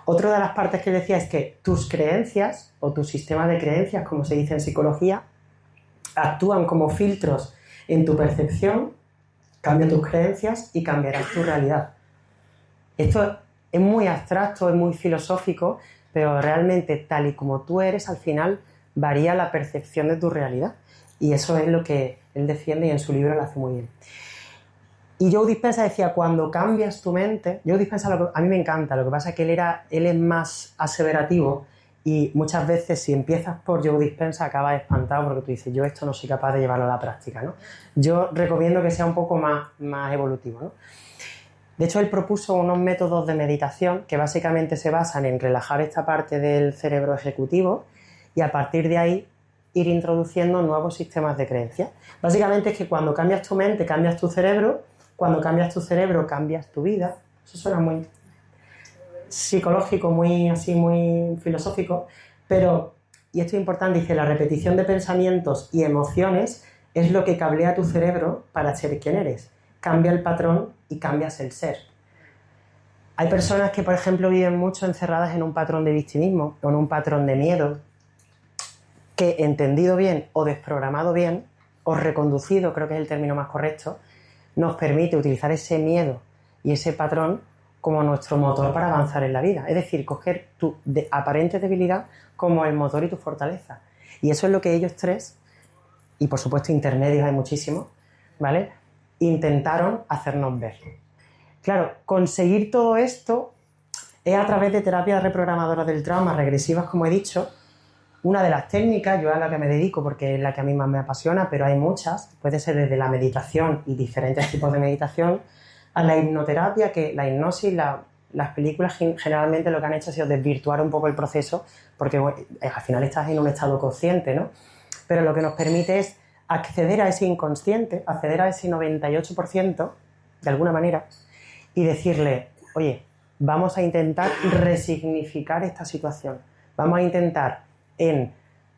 Otra de las partes que decía es que tus creencias o tu sistema de creencias, como se dice en psicología, actúan como filtros en tu percepción, cambia tus creencias y cambiarás tu realidad. Esto es muy abstracto, es muy filosófico, pero realmente tal y como tú eres, al final varía la percepción de tu realidad. Y eso es lo que él defiende y en su libro lo hace muy bien. Y Joe Dispenza decía, cuando cambias tu mente... Joe Dispenza a mí me encanta, lo que pasa es que él es más aseverativo y muchas veces si empiezas por Joe Dispenza acabas espantado porque tú dices, yo esto no soy capaz de llevarlo a la práctica, ¿no? Yo recomiendo que sea un poco más evolutivo, ¿no? De hecho, él propuso unos métodos de meditación que básicamente se basan en relajar esta parte del cerebro ejecutivo y a partir de ahí ir introduciendo nuevos sistemas de creencias. Básicamente es que cuando cambias tu mente, cambias tu cerebro, cuando cambias tu cerebro, cambias tu vida. Eso suena muy psicológico, muy filosófico, pero, y esto es importante, dice, la repetición de pensamientos y emociones es lo que cablea tu cerebro para ser quien eres. Cambia el patrón y cambias el ser. Hay personas que, por ejemplo, viven mucho encerradas en un patrón de victimismo o en un patrón de miedo que, entendido bien o desprogramado bien, o reconducido, creo que es el término más correcto, nos permite utilizar ese miedo y ese patrón como nuestro motor para avanzar en la vida. Es decir, coger tu aparente debilidad como el motor y tu fortaleza. Y eso es lo que ellos tres, y por supuesto intermedios hay muchísimos, ¿vale?, intentaron hacernos ver. Claro, conseguir todo esto es a través de terapias reprogramadoras del trauma, regresivas, como he dicho. Una de las técnicas, yo a la que me dedico porque es la que a mí más me apasiona, pero hay muchas, puede ser desde la meditación y diferentes tipos de meditación, a la hipnoterapia, que la hipnosis, las películas generalmente lo que han hecho ha sido desvirtuar un poco el proceso, porque al final estás en un estado consciente, ¿no? Pero lo que nos permite es acceder a ese inconsciente, acceder a ese 98%, de alguna manera, y decirle, oye, vamos a intentar resignificar esta situación. Vamos a intentar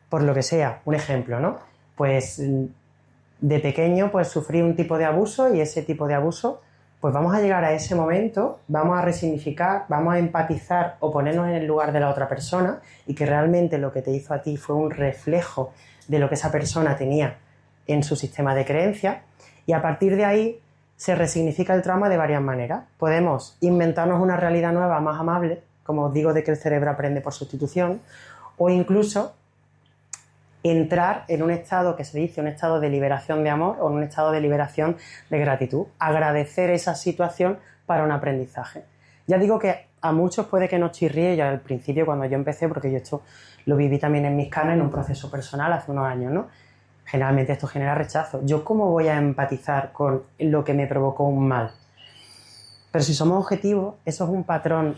por lo que sea, un ejemplo, ¿no? Pues de pequeño pues sufrí un tipo de abuso y ese tipo de abuso, pues vamos a llegar a ese momento, vamos a resignificar, vamos a empatizar o ponernos en el lugar de la otra persona y que realmente lo que te hizo a ti fue un reflejo de lo que esa persona tenía en su sistema de creencias y a partir de ahí se resignifica el trauma de varias maneras. Podemos inventarnos una realidad nueva más amable, como os digo de que el cerebro aprende por sustitución, o incluso entrar en un estado que se dice un estado de liberación de amor o un estado de liberación de gratitud, agradecer esa situación para un aprendizaje. Ya digo que a muchos puede que nos chirríe, ya al principio cuando yo empecé, porque yo esto lo viví también en mis carnes en un proceso personal hace unos años, ¿no? Generalmente esto genera rechazo. ¿Yo cómo voy a empatizar con lo que me provocó un mal? Pero si somos objetivos, eso es un patrón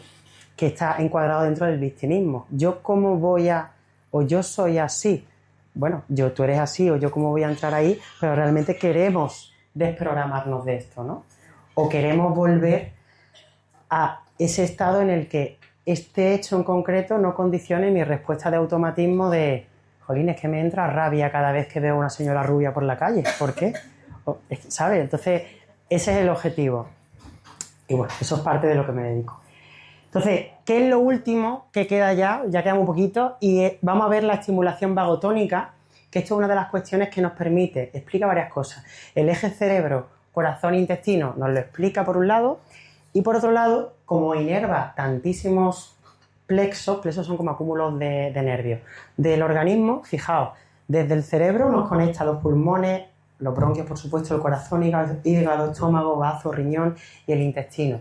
que está encuadrado dentro del victimismo. ¿Yo cómo voy a...? O yo soy así. Bueno, tú eres así o yo cómo voy a entrar ahí, pero realmente queremos desprogramarnos de esto, ¿no? O queremos volver a ese estado en el que este hecho en concreto no condicione mi respuesta de automatismo de jolín, es que me entra rabia cada vez que veo a una señora rubia por la calle. ¿Por qué? ¿Sabes? Entonces, ese es el objetivo. Y bueno, eso es parte de lo que me dedico. Entonces, ¿qué es lo último que queda ya? Ya queda un poquito y vamos a ver la estimulación vagotónica, que esto es una de las cuestiones que nos permite, explica varias cosas. El eje cerebro, corazón, intestino nos lo explica por un lado y por otro lado, como inerva tantísimos plexos son como acúmulos de nervios del organismo, fijaos, desde el cerebro nos conecta a los pulmones, los bronquios, por supuesto, el corazón, hígado, estómago, bazo, riñón y el intestino.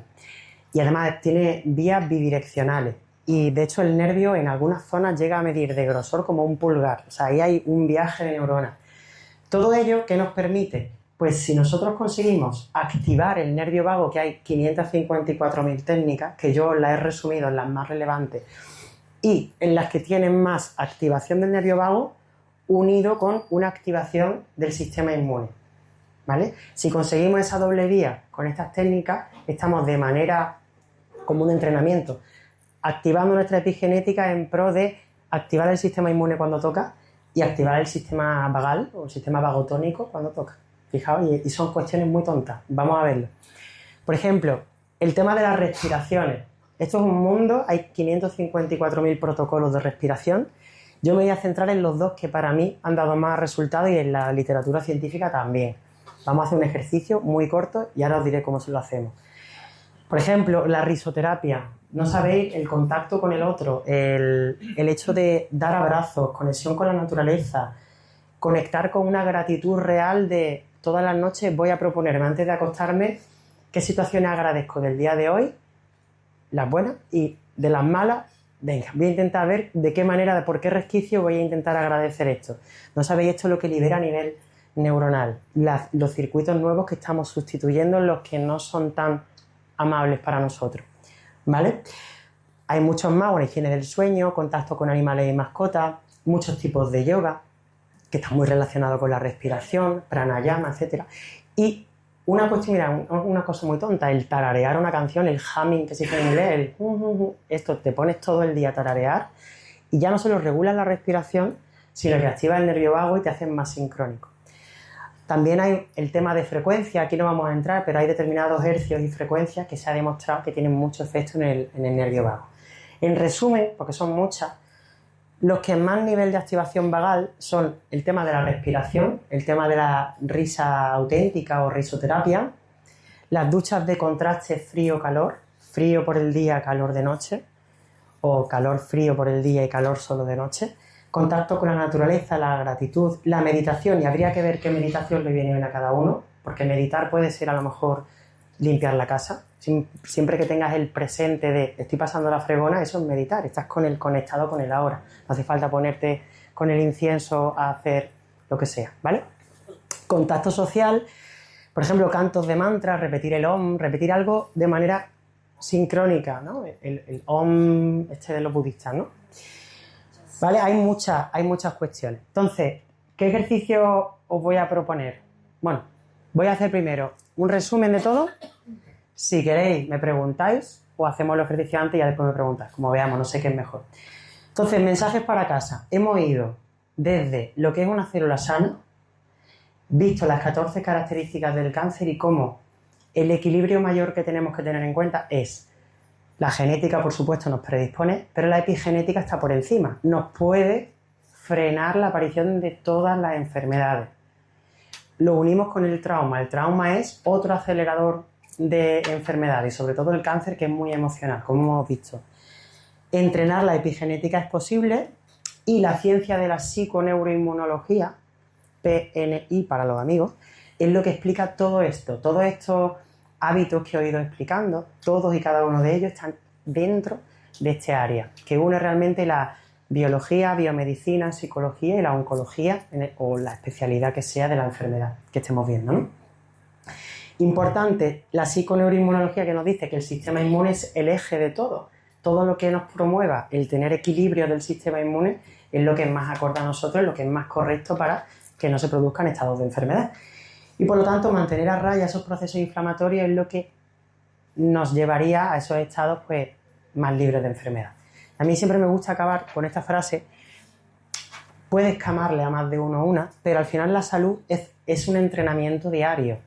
Y además tiene vías bidireccionales. Y de hecho el nervio en algunas zonas llega a medir de grosor como un pulgar. O sea, ahí hay un viaje de neuronas. Todo ello, ¿qué nos permite? Pues si nosotros conseguimos activar el nervio vago, que hay 554.000 técnicas, que yo las he resumido en las más relevantes, y en las que tienen más activación del nervio vago, unido con una activación del sistema inmune, ¿vale? Si conseguimos esa doble vía con estas técnicas, estamos de manera como un entrenamiento, activando nuestra epigenética en pro de activar el sistema inmune cuando toca y activar el sistema vagal o el sistema vagotónico cuando toca. Fijaos, y son cuestiones muy tontas. Vamos a verlo. Por ejemplo, El tema de las respiraciones. Esto es un mundo, hay 554.000 protocolos de respiración. Yo me voy a centrar en los dos que para mí han dado más resultados y en la literatura científica también. Vamos a hacer un ejercicio muy corto y ahora os diré cómo se lo hacemos. Por ejemplo, la risoterapia. No sabéis, el contacto con el otro, el hecho de dar abrazos, conexión con la naturaleza, conectar con una gratitud real de todas las noches voy a proponerme antes de acostarme qué situaciones agradezco del día de hoy, las buenas, y de las malas, venga, voy a intentar ver de qué manera, de por qué resquicio voy a intentar agradecer esto. No sabéis esto lo que libera a nivel neuronal, los circuitos nuevos que estamos sustituyendo en los que no son tan amables para nosotros, ¿vale? Hay muchos más, bueno, higiene del sueño, contacto con animales y mascotas, muchos tipos de yoga que están muy relacionados con la respiración, pranayama, etc. Y una cuestión, mira, una cosa muy tonta, el tararear una canción, el humming que se dice en inglés, esto te pones todo el día a tararear y ya no solo regulas la respiración, sino que activas el nervio vago y te haces más sincrónico. También hay el tema de frecuencia, aquí no vamos a entrar, pero hay determinados hercios y frecuencias que se ha demostrado que tienen mucho efecto en el nervio vago. En resumen, porque son muchas, los que más nivel de activación vagal son el tema de la respiración, el tema de la risa auténtica o risoterapia, las duchas de contraste frío-calor, frío por el día, calor de noche, o calor-frío por el día y calor solo de noche, contacto con la naturaleza, la gratitud, la meditación, y habría que ver qué meditación le viene bien a cada uno, porque meditar puede ser a lo mejor limpiar la casa. Siempre que tengas el presente de estoy pasando la fregona, eso es meditar, estás conectado con el ahora. No hace falta ponerte con el incienso a hacer lo que sea, ¿vale? Contacto social, por ejemplo, cantos de mantra, repetir el om, repetir algo de manera sincrónica, ¿no? El om de los budistas, ¿no? ¿Vale? Hay muchas cuestiones. Entonces, ¿qué ejercicio os voy a proponer? Bueno, voy a hacer primero un resumen de todo. Si queréis, me preguntáis o hacemos el ejercicio antes y ya después me preguntáis. Como veamos, no sé qué es mejor. Entonces, mensajes para casa. Hemos ido desde lo que es una célula sana, visto las 14 características del cáncer y cómo el equilibrio mayor que tenemos que tener en cuenta es la genética, por supuesto, nos predispone, pero la epigenética está por encima. Nos puede frenar la aparición de todas las enfermedades. Lo unimos con el trauma. El trauma es otro acelerador de enfermedades, sobre todo el cáncer, que es muy emocional, como hemos visto. Entrenar la epigenética es posible y la ciencia de la psiconeuroinmunología, PNI para los amigos, es lo que explica todo esto. Todos estos hábitos que he ido explicando, todos y cada uno de ellos están dentro de este área, que une realmente la biología, biomedicina, psicología y la oncología, o la especialidad que sea de la enfermedad que estemos viendo, ¿no? Importante, la psiconeuroinmunología, que nos dice que el sistema inmune es el eje de todo. Todo lo que nos promueva el tener equilibrio del sistema inmune es lo que es más acorde a nosotros, es lo que es más correcto para que no se produzcan estados de enfermedad. Y por lo tanto, mantener a raya esos procesos inflamatorios es lo que nos llevaría a esos estados pues, más libres de enfermedad. A mí siempre me gusta acabar con esta frase: puedes camarle a más de uno una, pero al final la salud es un entrenamiento diario.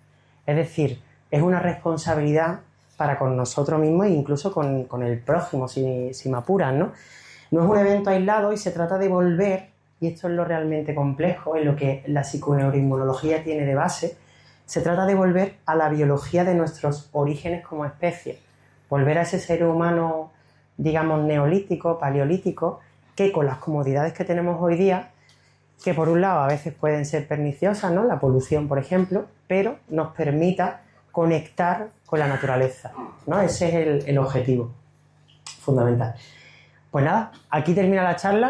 Es decir, es una responsabilidad para con nosotros mismos e incluso con el prójimo, si me apuran, ¿no? No es un evento aislado y se trata de volver, y esto es lo realmente complejo, en lo que la psiconeuroinmunología tiene de base, se trata de volver a la biología de nuestros orígenes como especie, volver a ese ser humano, digamos, neolítico, paleolítico, que con las comodidades que tenemos hoy día, que por un lado a veces pueden ser perniciosas, ¿no? La polución, por ejemplo, pero nos permita conectar con la naturaleza, ¿no? Ese es el objetivo fundamental. Pues nada, aquí termina la charla.